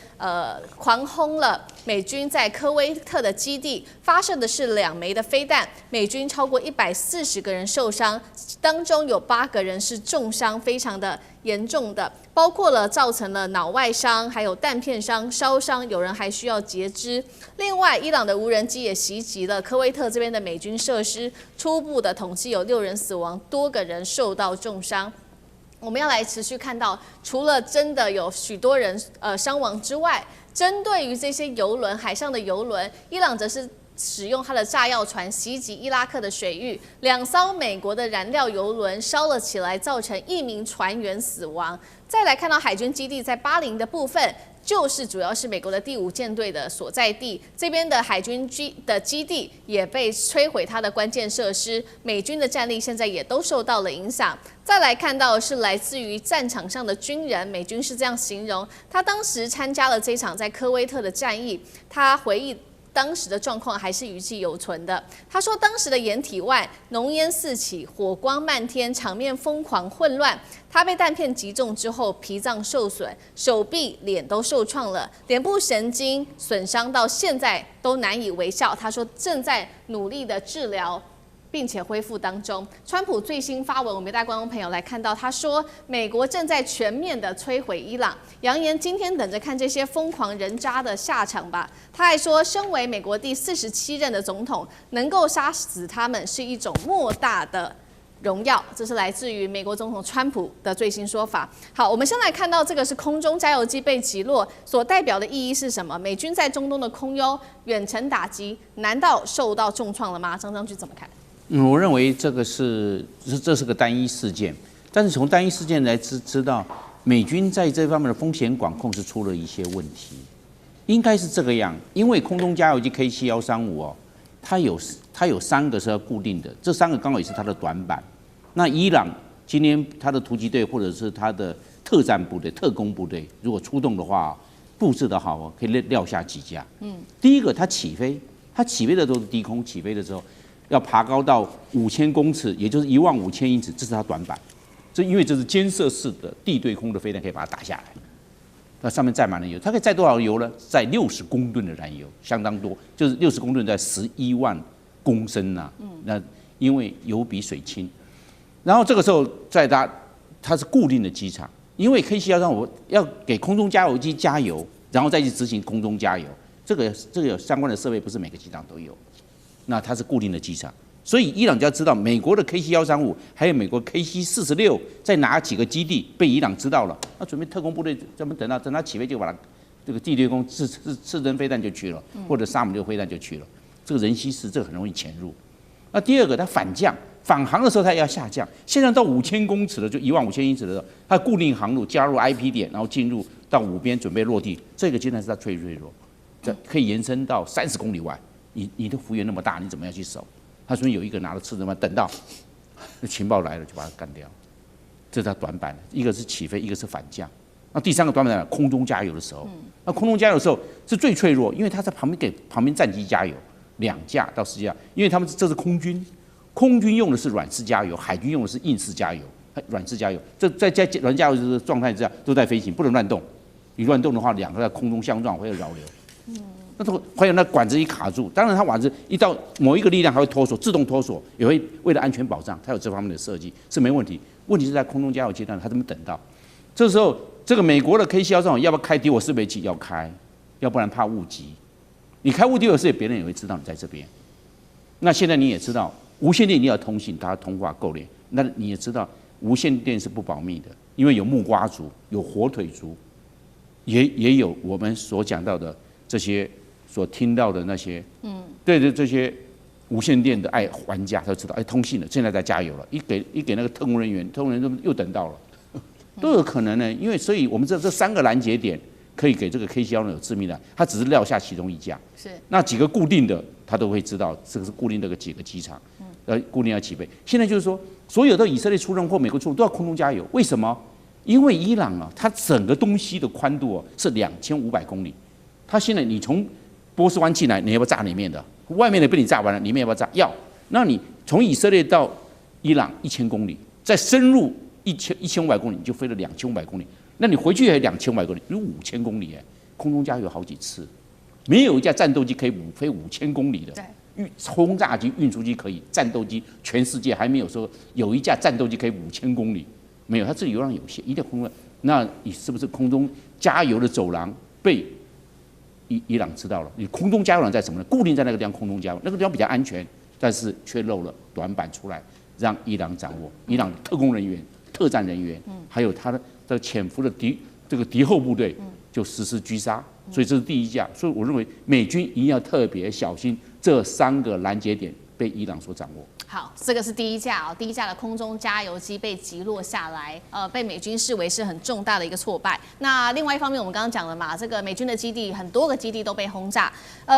狂轰了美军在科威特的基地，发射的是2枚的飞弹，美军超过140个人受伤，当中有8个人是重伤，非常的严重的，包括了造成了脑外伤，还有弹片伤、烧伤，有人还需要截肢。另外，伊朗的无人机也袭击了科威特这边的美军设施，初步的统计有6人死亡，多个人受到重伤。我们要来持续看到，除了真的有许多人伤亡之外，针对于这些油轮、海上的油轮，伊朗则是使用它的炸药船袭击伊拉克的水域，2艘美国的燃料油轮烧了起来，造成1名船员死亡。再来看到海军基地在巴林的部分，就是主要是美国的第5舰队的所在地，这边的海军的基地也被摧毁，它的关键设施，美军的战力现在也都受到了影响。再来看到的是来自于战场上的军人，美军是这样形容，他当时参加了这场在科威特的战役，他回忆当时的状况还是余悸犹存的。他说，当时的掩体外浓烟四起，火光漫天，场面疯狂混乱。他被弹片击中之后，脾脏受损，手臂、脸都受创了，脸部神经损伤到现在都难以微笑。他说，正在努力的治疗，并且恢复当中。川普最新发文，我们带观众朋友来看到，他说美国正在全面的摧毁伊朗，扬言今天等着看这些疯狂人渣的下场吧。他还说，身为美国第47任的总统，能够杀死他们是一种莫大的荣耀。这是来自于美国总统川普的最新说法。好，我们先来看到这个是空中加油机被击落所代表的意义是什么？美军在中东的空优远程打击，难道受到重创了吗？张将军怎么看？我认为这是个单一事件，但是从单一事件来知道，美军在这方面的风险管控是出了一些问题，应该是这个样。因为空中加油机 KC-135哦，它有3个是要固定的，这3个刚好也是它的短板。那伊朗今天它的突击队或者是它的特战部队、特工部队，如果出动的话，布置得好哦，可以撂下几架。第一个它起飞的时候是低空起飞的时候。要爬高到5000公尺，也就是15000英尺，这是它短板。因为这是监射式的地对空的飞弹，可以把它打下来。那上面载满了油，它可以载多少油呢？载60公吨的燃油，相当多，就是60公吨在11万公升呐。那因为油比水轻，然后这个时候它是固定的机场，因为 K713我要给空中加油机加油，然后再去执行空中加油，这个有相关的设备，不是每个机场都有，那它是固定的机场。所以伊朗就要知道，美国的 K7135还有美国 KC46在哪几个基地被伊朗知道了，那准备特工部队专门等它起飞就把它这个地对空刺针飞弹就去了，或者萨姆6飞弹就去了。这个人稀释，这个很容易潜入。那第二个，它反降返航的时候它也要下降，现在到5000公尺了，就15000英尺的时候，它固定航路加入 IP 点，然后进入到5边准备落地，这个阶段是它最脆弱，这可以延伸到30公里外。你的幅员那么大，你怎么样去守？他说有一个拿着刺针嘛，等到情报来了就把它干掉，这是他短板。一个是起飞，一个是反降。那第三个短板在空中加油的时候，那空中加油的时候是最脆弱，因为他在旁边给旁边战机加油，2架到4架，因为他们这是空军，空军用的是软式加油，海军用的是硬式加油。软式加油，这在软加油的状态之下都在飞行，不能乱动。你乱动的话，两个在空中相撞会有扰流。那还有那管子一卡住，当然它管子一到某一个力量还会脱锁，自动脱锁，也会为了安全保障，它有这方面的设计是没问题。问题是在空中加油阶段，它怎么等到？这时候这个美国的 K713要不要开敌我识别器？要开，要不然怕误击。你开误敌我识别，别人也会知道你在这边。那现在你也知道，无线电你要通信，大家通话够连。那你也知道，无线电是不保密的，因为有木瓜族，有火腿族，也有我们所讲到的这些。所听到的那些，对这些无线电的玩家，他就知道，通信了，现在在加油了。一给那个特工人员又等到了，都有可能呢。因为所以我们这3个拦截点可以给这个 K713有致命的，他只是撂下其中1架，是那几个固定的，他都会知道这个是固定的几个机场，固定要起飞。现在就是说，所有的以色列出任或美国出任都要空中加油，为什么？因为伊朗啊，它整个东西的宽度是2500公里，它现在你从波斯湾进来，你要不要炸里面的？外面的被你炸完了，里面要不要炸？要。那你从以色列到伊朗1000公里，再深入1500公里，你就飞了2500公里。那你回去也2500公里，有5000公里空中加油好几次，没有一架战斗机可以飞5000公里的。轰炸机、运输机可以，战斗机全世界还没有说有一架战斗机可以5000公里，没有，它这里流量有限，一定要空中。那你是不是空中加油的走廊被？伊朗知道了，你空中加油廊在什么呢？固定在那个地方空中加油，那个地方比较安全，但是却漏了短板出来，让伊朗掌握。伊朗特工人员、特战人员，还有他的潜伏的敌后部队，就实施狙杀。所以这是第1架。所以我认为美军一定要特别小心这3个拦截点被伊朗所掌握。好，这个是第1架第1架的空中加油机被击落下来，被美军视为是很重大的一个挫败。那另外一方面，我们刚刚讲了嘛，这个美军的基地很多个基地都被轰炸。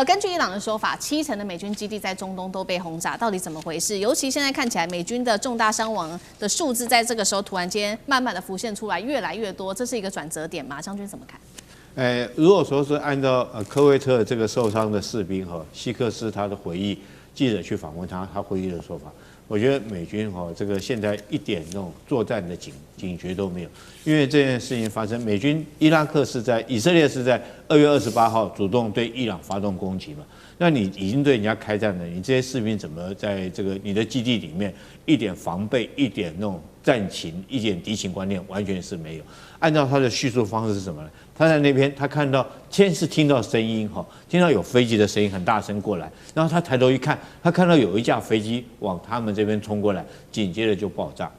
根据伊朗的说法，70%的美军基地在中东都被轰炸，到底怎么回事？尤其现在看起来，美军的重大伤亡的数字在这个时候突然间慢慢的浮现出来，越来越多，这是一个转折点吗？将军怎么看？如果说是按照科威特这个受伤的士兵希克斯他的回忆。记者去访问他回忆的说法，我觉得美军这个现在一点那种作战的警觉都没有，因为这件事情发生，以色列是在2月28号主动对伊朗发动攻击嘛，那你已经对人家开战了，你这些士兵怎么在这个你的基地里面一点防备、一点那种战情、一点敌情观念完全是没有。按照他的叙述方式是什么呢？他在那边，他看到先是听到声音听到有飞机的声音很大声过来，然后他抬头一看，他看到有一架飞机往他们这边冲过来，紧接着就爆炸。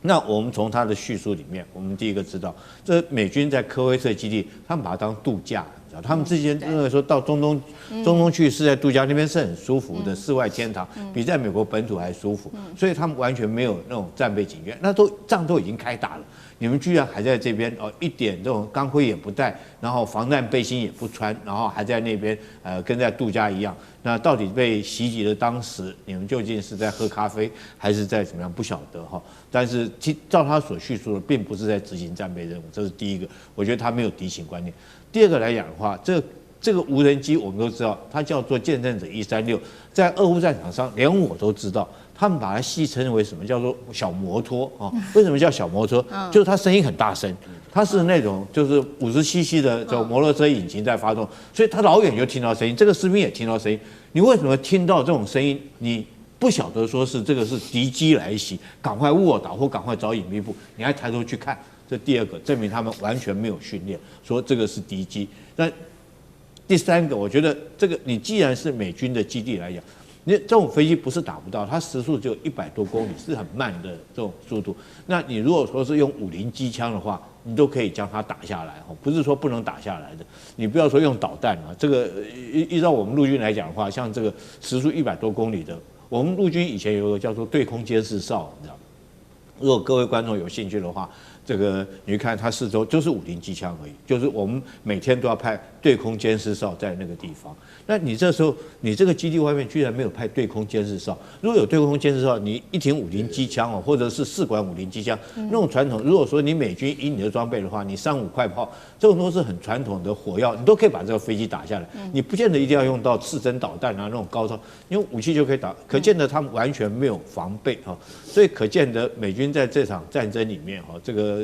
那我们从他的叙述里面，我们第一个知道，这美军在科威特基地，他们把它当度假。他们之前认为说到中东去是在度假，那边是很舒服的世外天堂，比在美国本土还舒服，所以他们完全没有那种战备警觉，那仗都已经开打了，你们居然还在这边一点这种钢盔也不戴，然后防弹背心也不穿，然后还在那边跟在度假一样，那到底被袭击的当时，你们究竟是在喝咖啡还是在怎么样不晓得但是照他所叙述的，并不是在执行战备任务，这是第一个，我觉得他没有敌情观念。第二个来讲的话，这个无人机我们都知道，它叫做见证者136，在俄乌战场上，连我都知道，他们把它戏称为什么叫做小摩托为什么叫小摩托？就是它声音很大声，它是那种就是50cc 的这种摩托车引擎在发动，所以它老远就听到声音，这个士兵也听到声音。你为什么听到这种声音，你不晓得说是这个是敌机来袭，赶快卧倒或赶快找隐蔽部，你还抬头去看？这第二个证明他们完全没有训练，说这个是敌机。那第三个，我觉得这个你既然是美军的基地来讲，你这种飞机不是打不到，它时速只有100多公里，是很慢的这种速度。那你如果说是用50机枪的话，你都可以将它打下来，不是说不能打下来的。你不要说用导弹啊，这个依照我们陆军来讲的话，像这个时速100多公里的，我们陆军以前有一个叫做对空监视哨，你知道吗？如果各位观众有兴趣的话，这个你看它四周就是50机枪而已，就是我们每天都要派对空监视哨在那个地方。那你这时候你这个基地外面居然没有派对空监视哨，如果有对空监视哨，你一挺50机枪哦，或者是4管50机枪，那种传统，如果说你美军以你的装备的话，你3-5快炮，这种都是很传统的火药，你都可以把这个飞机打下来，你不见得一定要用到刺针导弹啊那种高超，用武器就可以打，可见得他们完全没有防备哈，所以可见得美军在这场战争里面哈，这个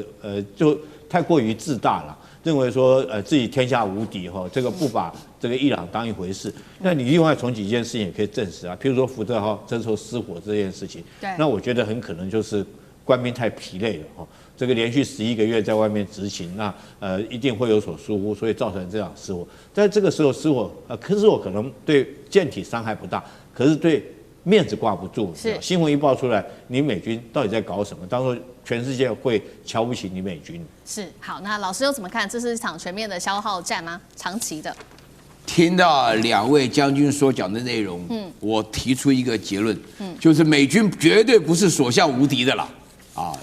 就太过于自大了，认为说自己天下无敌哈，这个不把这个伊朗当一回事。那你另外从几件事情也可以证实啊，譬如说福特号这时候失火这件事情，那我觉得很可能就是官兵太疲累了哈，这个连续11个月在外面执勤，那一定会有所疏忽，所以造成这样失火。在这个时候失火，失火可能对舰体伤害不大，可是对面子挂不住，新闻一爆出来，你美军到底在搞什么？到时候全世界会瞧不起你美军。是好，那老师又怎么看？这是一场全面的消耗战吗？长期的？听到2位将军所讲的内容，我提出一个结论，就是美军绝对不是所向无敌的啦，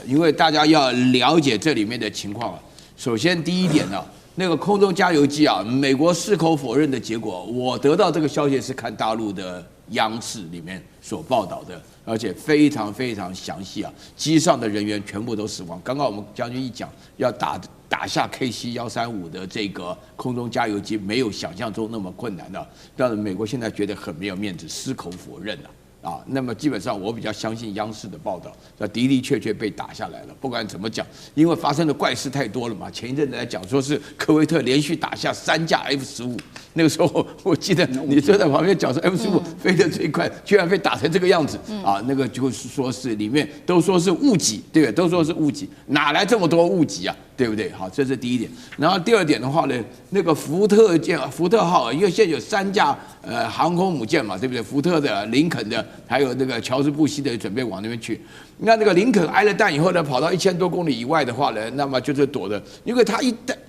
因为大家要了解这里面的情况啊。首先第一点呢，那个空中加油机啊，美国矢口否认的结果，我得到这个消息是看大陆的央视里面所报道的，而且非常非常详细啊，机上的人员全部都死亡。刚刚我们将军一讲，要打下 KC-135的这个空中加油机，没有想象中那么困难的，但美国现在觉得很没有面子，矢口否认了。那么基本上我比较相信央视的报道，的确被打下来了。不管怎么讲，因为发生的怪事太多了嘛。前一阵子来讲说是科威特连续打下3架 F-15，那个时候我记得你坐在旁边讲说 F-15飞得最快，居然被打成这个样子那个就是说是里面都说是误击，对不对？都说是误击，哪来这么多误击啊？对不对？好，这是第一点。然后第二点的话呢，那个福特号，因为现在有3架航空母舰嘛，对不对？福特的、林肯的，还有那个乔治布希的，准备往那边去。那个林肯挨了弹以后呢，跑到1000多公里以外的话呢，那么就是躲的，因为他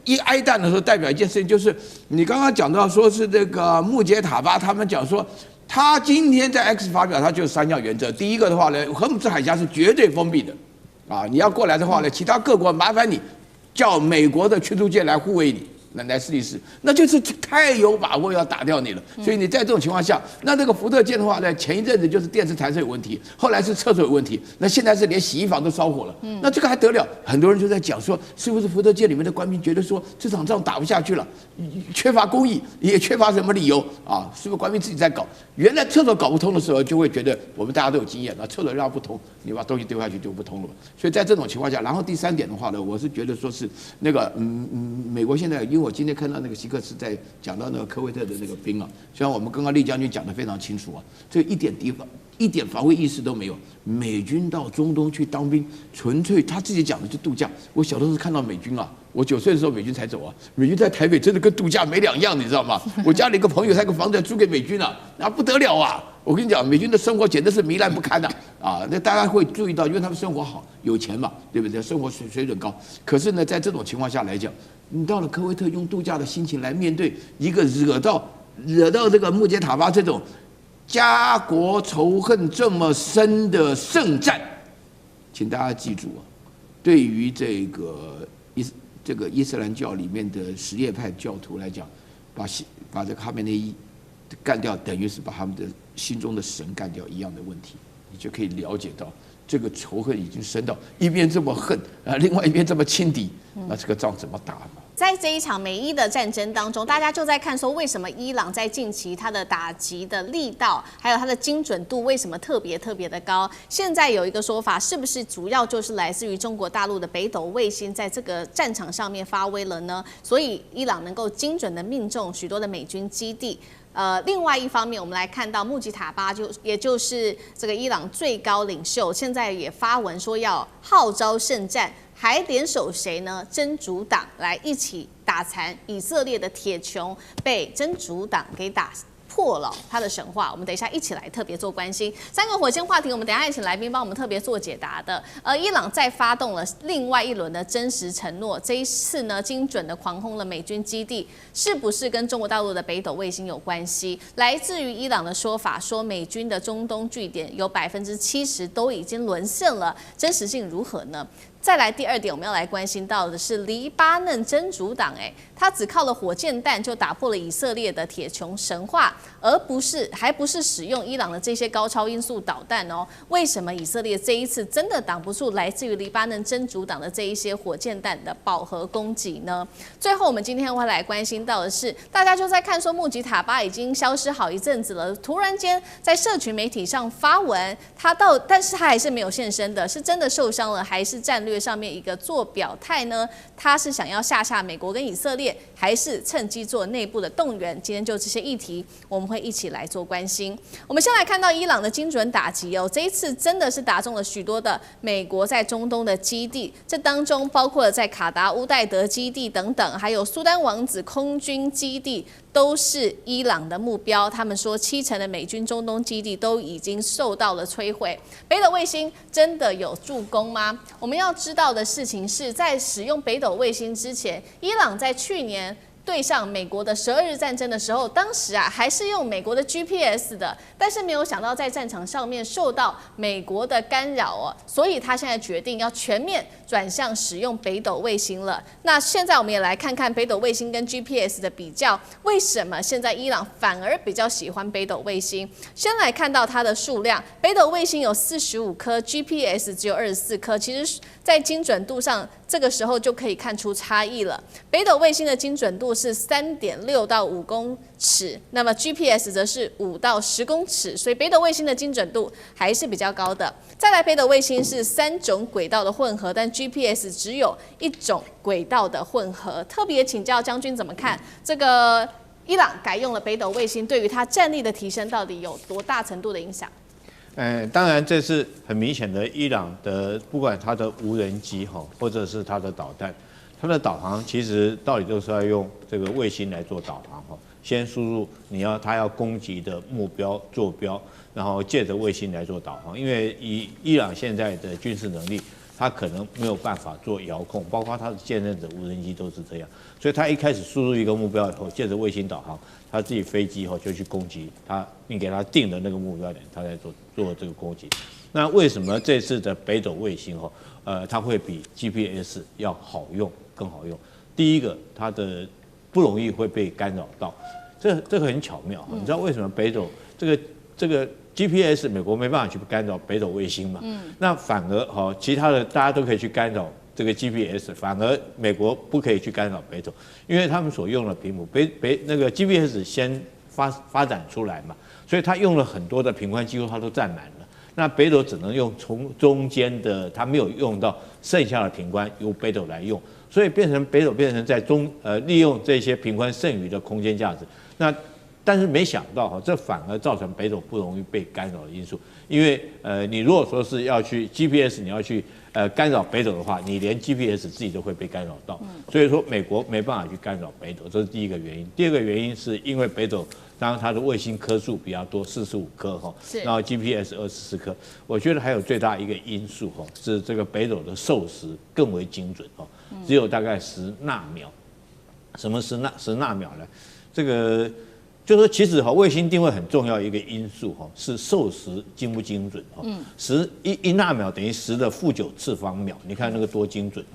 一挨弹的时候，代表一件事情，就是你刚刚讲到说是这个穆杰塔巴他们讲说。他今天在 X 发表，他就3项原则。第一个的话呢，荷姆斯海峡是绝对封闭的，你要过来的话呢，其他各国麻烦你叫美国的驱逐舰来护卫你，来试一试，那就是太有把握要打掉你了。所以你在这种情况下，那这个福特舰的话呢，前一阵子就是电磁弹射有问题，后来是厕所有问题，那现在是连洗衣房都烧火了。那这个还得了？很多人就在讲说，是不是福特舰里面的官兵觉得说这场仗打不下去了，缺乏公义，也缺乏什么理由是不是官兵自己在搞？原来厕所搞不通的时候，就会觉得我们大家都有经验，厕所让不通，你把东西丢下去就不通了。所以在这种情况下，然后第3点的话呢，我是觉得说是那个美国现在，因为我今天看到那个希克斯在讲到那个科威特的那个兵虽然我们刚刚厉将军讲得非常清楚这一点防卫意识都没有。美军到中东去当兵，纯粹他自己讲的就度假。我小的时候看到美军我9岁的时候美军才走美军在台北真的跟度假没两样，你知道吗？我家里一个朋友，他个房子租给美军那不得了我跟你讲，美军的生活简直是糜烂不堪那大家会注意到，因为他们生活好，有钱嘛，对不对？生活水准高。可是呢，在这种情况下来讲，你到了科威特，用度假的心情来面对一个惹到这个穆杰塔巴这种家国仇恨这么深的圣战，请大家记住对于这个伊斯兰教里面的什叶派教徒来讲，把这个哈梅内伊干掉，等于是把他们的心中的神干掉一样的问题，你就可以了解到这个仇恨已经深到一边这么恨另外一边这么轻敌，那这个仗怎么打呢？在这一场美伊的战争当中，大家就在看说，为什么伊朗在近期它的打击的力道，还有它的精准度，为什么特别的高？现在有一个说法，是不是主要就是来自于中国大陆的北斗卫星在这个战场上面发威了呢？所以伊朗能够精准的命中许多的美军基地。另外一方面，我们来看到穆吉塔巴也就是这个伊朗最高领袖，现在也发文说要号召圣战。还联手谁呢？真主党来一起打残以色列的铁穹，被真主党给打破了他的神话。我们等一下一起来特别做关心3个火箭话题，我们等一下请来宾帮我们特别做解答的。伊朗再发动了另外一轮的真实承诺，这一次呢精准的狂轰了美军基地，是不是跟中国大陆的北斗卫星有关系？来自于伊朗的说法说，美军的中东据点有70%都已经沦陷了，真实性如何呢？再来第2点，我们要来关心到的是黎巴嫩真主党，他只靠了火箭弹就打破了以色列的铁穹神话，还不是使用伊朗的这些高超音速导弹哦。为什么以色列这一次真的挡不住来自于黎巴嫩真主党的这一些火箭弹的饱和攻击呢？最后，我们今天会来关心到的是，大家就在看说穆吉塔巴已经消失好一阵子了，突然间在社群媒体上发文，但是他还是没有现身的，是真的受伤了，还是战略上面一个做表态呢？他是想要吓美国跟以色列，还是趁机做内部的动员？今天就这些议题，我们会一起来做关心。我们先来看到伊朗的精准打击哦，这一次真的是打中了许多的美国在中东的基地，这当中包括了在卡达乌代德基地等等，还有苏丹王子空军基地，都是伊朗的目标。他们说70%的美军中东基地都已经受到了摧毁。北斗卫星真的有助攻吗？我们要知道的事情是在使用北斗卫星之前，伊朗在去年对上美国的12日战争的时候，当时还是用美国的 GPS 的，但是没有想到在战场上面受到美国的干扰哦，所以他现在决定要全面转向使用北斗卫星了。那现在我们也来看看北斗卫星跟 GPS 的比较，为什么现在伊朗反而比较喜欢北斗卫星？先来看到它的数量，北斗卫星有45颗 ，GPS 只有24颗，其实在精准度上，这个时候就可以看出差异了。北斗卫星的精准度是3.6到5公尺，那么 GPS 则是5到10公尺，所以北斗卫星的精准度还是比较高的。再来，北斗卫星是3种轨道的混合，但 GPS 只有1种轨道的混合。特别请教将军怎么看这个伊朗改用了北斗卫星，对于它战力的提升到底有多大程度的影响？当然这是很明显的，伊朗的不管它的无人机或者是它的导弹，它的导航其实道理都是要用这个卫星来做导航先输入它要攻击的目标坐标，然后借着卫星来做导航。因为以伊朗现在的军事能力，它可能没有办法做遥控，包括它的现任的无人机都是这样。所以它一开始输入一个目标以后，借着卫星导航，它自己飞机就去攻击它，并给它定的那个目标点，它在做这个攻击。那为什么这次的北斗卫星它会比 GPS 要好用，更好用？第一个，它的不容易会被干扰到，这个很巧妙。你知道为什么北斗这个 GPS 美国没办法去干扰北斗卫星嘛？那反而其他的大家都可以去干扰这个 GPS， 反而美国不可以去干扰北斗，因为他们所用的频谱那个 GPS 先发展出来嘛，所以它用了很多的频宽，几乎它都占满了。那北斗只能用从中间的，它没有用到剩下的频宽，由北斗来用，所以北斗变成在利用这些频宽剩余的空间价值。但是没想到这反而造成北斗不容易被干扰的因素，因为你如果说是要去 GPS， 你要去干扰北斗的话，你连 GPS 自己都会被干扰到，所以说美国没办法去干扰北斗，这是第一个原因。第二个原因是因为北斗当然它的卫星颗数比较多，45颗然后 GPS 24颗。我觉得还有最大一个因素是这个北斗的授时更为精准只有大概10纳秒。什么10纳秒呢？这个就是说，其实卫星定位很重要一个因素是授时精不精准1纳秒等于10的负9次方秒，你看那个多精准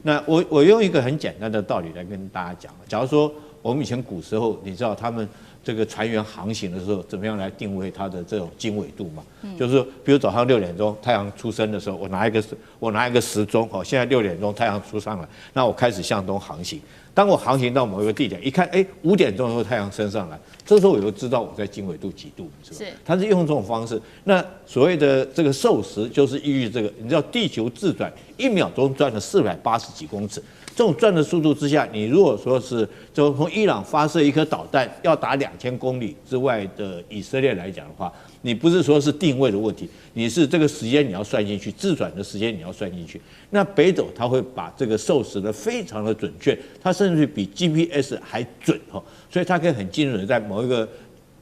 那我用一个很简单的道理来跟大家讲，假如说我们以前古时候，你知道他们这个船员航行的时候，怎么样来定位它的这种经纬度嘛？就是说，比如早上6点钟太阳出生的时候，我拿一个时钟现在6点钟太阳出上来，那我开始向东航行。当我航行到某一个地点，一看，5点钟的时候太阳升上来，这时候我就知道我在经纬度几度，是吧？它是用这种方式。那所谓的这个授时，就是依据这个，你知道地球自转1秒钟转了480几公尺，这种转的速度之下，你如果说是就从伊朗发射一颗导弹要打2 2000公里之外的以色列来讲的话，你不是说是定位的问题，你是这个时间你要算进去，自转的时间你要算进去。那北斗它会把这个授时的非常的准确，它甚至比 GPS 还准哈，所以它可以很精准的在某一个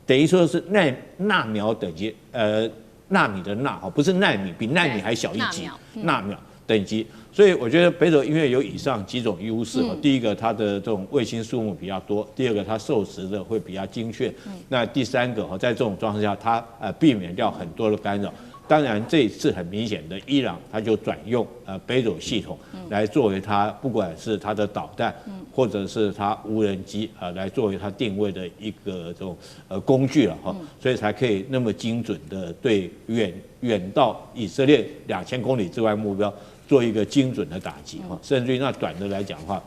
等于说是纳秒等级，纳米的纳哈，不是奈米，比奈米还小一级，纳秒等级。所以我觉得北斗因为有以上几种优势，第一个它的这种卫星数目比较多，第二个它授时的会比较精确，那第三个在这种状况下，它避免掉很多的干扰。当然这一次很明显的，伊朗它就转用北斗系统来作为它不管是它的导弹，或者是它无人机来作为它定位的一个这种工具了哈，所以才可以那么精准的对远到以色列2000公里之外目标做一个精准的打击哈，甚至于那短的来讲的话，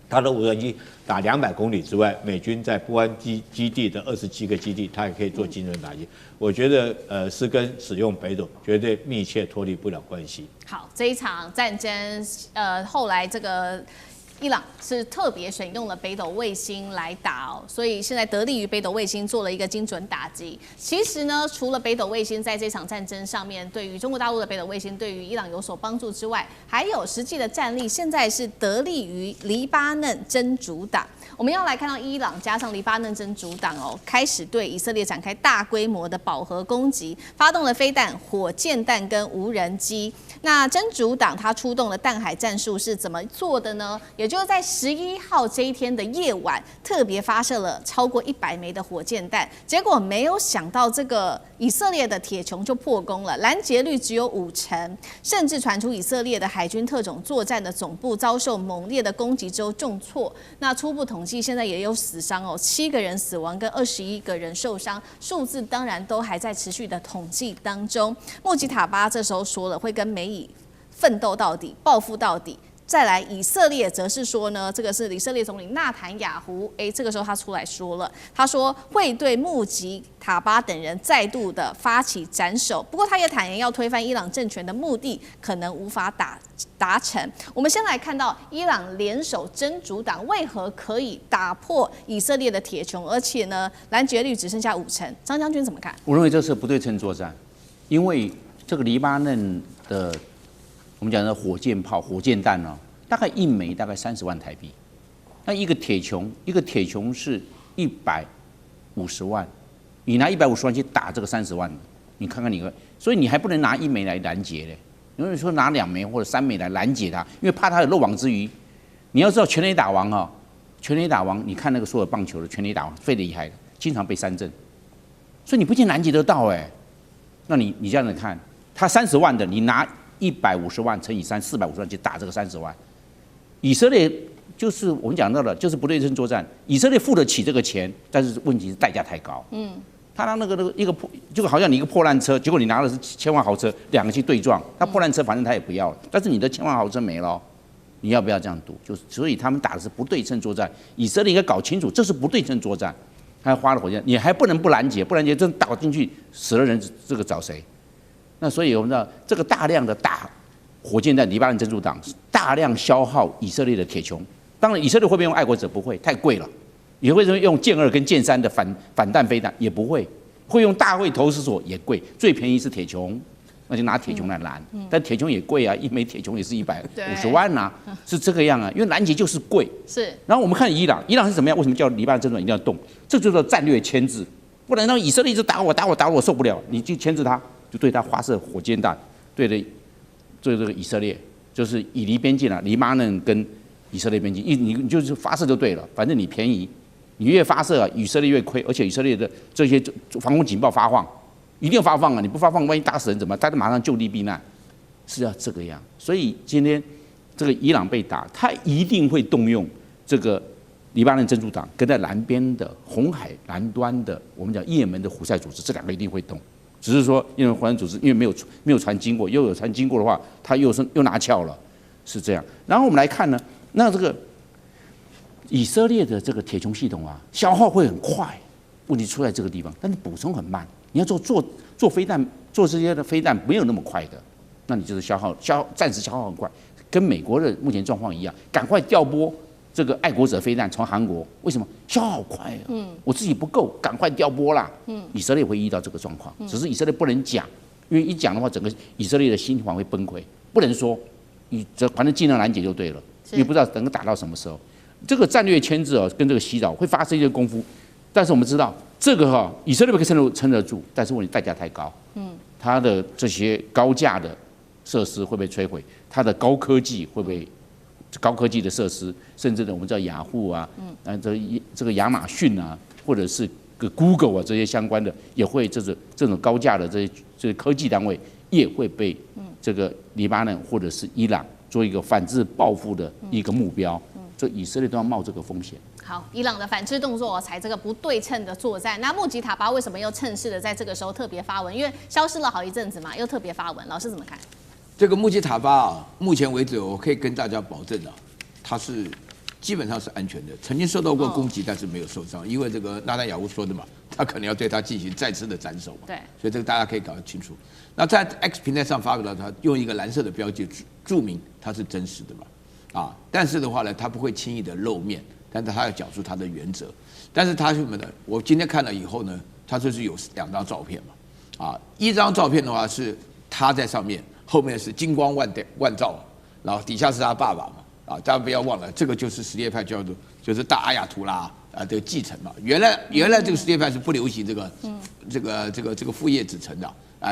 它的无人机打200公里之外，美军在波湾基地的27个基地，它也可以做精准打击。我觉得是跟使用北斗绝对密切脱离不了关系。好，这一场战争，后来这个伊朗是特别选用了北斗卫星来打哦，所以现在得力于北斗卫星做了一个精准打击。其实呢，除了北斗卫星在这场战争上面对于中国大陆的北斗卫星对于伊朗有所帮助之外，还有实际的战力，现在是得力于黎巴嫩真主党。我们要来看到伊朗加上黎巴嫩真主党哦，开始对以色列展开大规模的饱和攻击，发动了飞弹、火箭弹跟无人机。那真主党他出动的弹海战术是怎么做的呢？也就是在11号这一天的夜晚，特别发射了超过100枚的火箭弹，结果没有想到这个以色列的铁穹就破功了，拦截率只有50%，甚至传出以色列的海军特种作战的总部遭受猛烈的攻击之后重挫。那初步统计现在也有死伤哦，7个人死亡跟21个人受伤，数字当然都还在持续的统计当中。穆吉塔巴这时候说了，会跟美以奋斗到底，报复到底。再来，以色列则是说呢，这个是以色列总理纳坦雅胡，这个时候他出来说了，他说会对穆吉塔巴等人再度的发起斩首。不过他也坦言，要推翻伊朗政权的目的可能无法达成。我们先来看到伊朗联手真主党为何可以打破以色列的铁穹，而且呢拦截率只剩下50%。张将军怎么看？我认为这是不对称作战，因为这个黎巴嫩的我们讲的火箭炮、火箭弹呢，大概1枚大概30万台币。那一个铁穹是150万，你拿150万去打这个30万的，你看看你，所以你还不能拿1枚来拦截嘞。有人说拿2枚或者3枚来拦截它，因为怕它有漏网之鱼。你要知道全垒打王啊，全垒打王，你看那个所有棒球的全垒打王最厉害的，经常被三振，所以你不一定拦截得到那你这样子看，他30万的，你拿150万乘以3，450万去打这个30万。以色列就是我们讲到的，就是不对称作战。以色列付得起这个钱，但是问题是代价太高。他拿那个一个破，就好像你一个破烂车，结果你拿的是1000万豪车，2个去对撞，他破烂车反正他也不要了，但是你的1000万豪车没了，你要不要这样赌？就是所以他们打的是不对称作战。以色列应该搞清楚，这是不对称作战。他花了火箭，你还不能不拦截，不拦截真打进去死了人，这个找谁？那所以我们知道，这个大量的打火箭弹，黎巴嫩真主党大量消耗以色列的铁穹。当然，以色列会不会用爱国者？不会，太贵了。也会用剑2跟剑3的反弹飞弹，也不会。会用大卫投石所也贵，最便宜是铁穹，那就拿铁穹来拦。但铁穹也贵啊，1枚铁穹也是150万啊，是这个样啊。因为拦截就是贵。是。然后我们看伊朗是怎么样？为什么叫黎巴嫩真主党一定要动？这就叫战略牵制，不然让以色列一直打我受不了，你就牵制他，就对他发射火箭弹，对这个以色列，就是以黎边境啊，黎巴嫩跟以色列边境，你就是发射就对了，反正你便宜。你越发射以色列越亏，而且以色列的这些防空警报发放，一定要发放啊！你不发放，万一打死人怎么办？大家马上就地避难，是要这个样。所以今天这个伊朗被打，他一定会动用这个黎巴嫩真主党跟在南边的红海南端的我们讲也门的胡塞组织，这2个一定会动。只是说也门胡塞组织因为没有船经过，又有船经过的话，他又拿翘了，是这样。然后我们来看呢，那这个。以色列的这个铁穹系统啊，消耗会很快，问题出在这个地方，但是补充很慢。你要做飞弹，做这些的飞弹没有那么快的，那你就是暂时消耗很快，跟美国的目前状况一样，赶快调拨这个爱国者飞弹从韩国，为什么消耗好快啊？我自己不够，赶快调拨啦。以色列会遇到这个状况，只是以色列不能讲，因为一讲的话，整个以色列的心防会崩溃，不能说，反正尽量拦截就对了，因为不知道能够打到什么时候。这个战略牵制跟这个洗脑会发生一些功夫，但是我们知道这个以色列可以撑得住，但是问题代价太高。它的这些高价的设施会被摧毁，它的高科技会被高科技的设施，甚至呢我们叫雅虎啊，这个亚马逊啊，或者是个 Google 啊这些相关的，也会这种高价的这些科技单位也会被这个黎巴嫩或者是伊朗做一个反制报复的一个目标。所以以色列都要冒这个风险。好，伊朗的反制动作才这个不对称的作战。那穆吉塔巴为什么又趁势的在这个时候特别发文？因为消失了好一阵子嘛，又特别发文。老师怎么看？这个穆吉塔巴啊，目前为止我可以跟大家保证啊，他是基本上是安全的，曾经受到过攻击，但是没有受伤，因为这个纳坦雅胡说的嘛，他可能要对他进行再次的斩首嘛。对，所以这个大家可以搞得清楚。那在 X 平台上发表了他用一个蓝色的标记注明它是真实的嘛。但是的话呢，他不会轻易的露面，但是他要讲述他的原则。但是他什么呢？我今天看了以后呢，他就是有2张照片嘛，一张照片的话是他在上面，后面是金光万照，然后底下是他爸爸嘛，大家不要忘了，这个就是什叶派就是大阿亚图拉的继承嘛。原来这个什叶派是不流行这个父业子承的。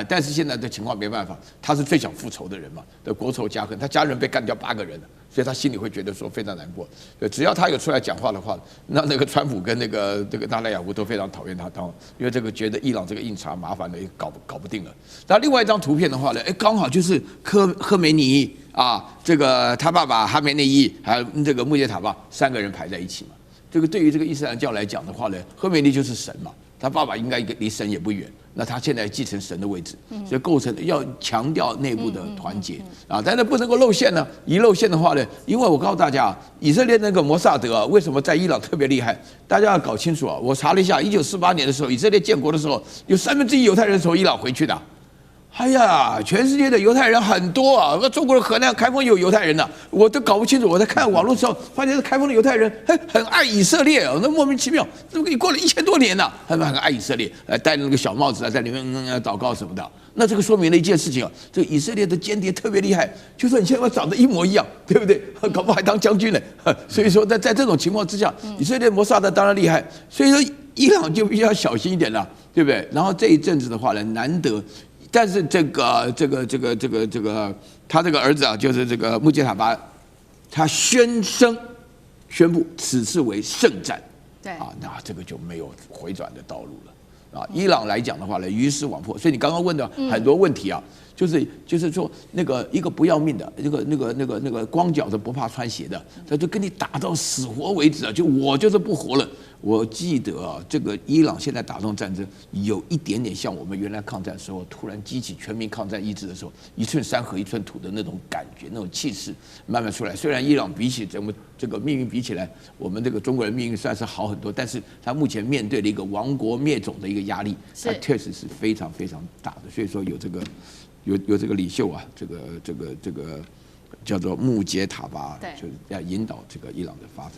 但是现在的情况没办法，他是最想复仇的人嘛，的国仇家恨，他家人被干掉8个人了，所以他心里会觉得说非常难过。只要他有出来讲话的话，那个川普跟这个纳坦雅胡都非常讨厌他，因为这个觉得伊朗这个印查麻烦的搞不定了。那另外一张图片的话呢，刚好就是赫梅尼这个他爸爸哈梅内伊还有这个穆杰塔巴3个人排在一起嘛。这个对于这个伊斯兰教来讲的话呢，赫梅尼就是神嘛，他爸爸应该离神也不远。那他现在继承神的位置，所以构成要强调内部的团结但是不能够露馅呢。一露馅的话呢，因为我告诉大家，以色列那个摩萨德为什么在伊朗特别厉害？大家要搞清楚我查了一下，1948年的时候，以色列建国的时候，有1/3犹太人从伊朗回去的。哎呀，全世界的犹太人很多那中国的河南开封有犹太人我都搞不清楚。我在看网络的时候，发现开封的犹太人很爱以色列那莫名其妙，这个过了1000多年了，他们很爱以色列，戴那个小帽子在里面祷告什么的。那这个说明了一件事情这个以色列的间谍特别厉害，就说你现在长得一模一样，对不对？搞不好还当将军呢。所以说在这种情况之下，以色列摩萨德当然厉害，所以说伊朗就必须要小心一点了，对不对？然后这一阵子的话呢，难得。但是他这个儿子就是这个穆杰塔巴，他宣布此次为圣战，对那这个就没有回转的道路了伊朗来讲的话呢，鱼死网破。所以你刚刚问的很多问题就是说那个一个不要命的，那个光脚的不怕穿鞋的，他就跟你打到死活为止就我就是不活了。我记得这个伊朗现在打这种战争，有一点点像我们原来抗战的时候，突然激起全民抗战意志的时候，一寸山河一寸土的那种感觉，那种气势慢慢出来。虽然伊朗比起咱们这个命运比起来，我们这个中国人命运算是好很多，但是他目前面对的一个亡国灭种的一个压力，它确实是非常非常大的。所以说有这个领袖这个叫做穆杰塔巴，就是要引导这个伊朗的发展。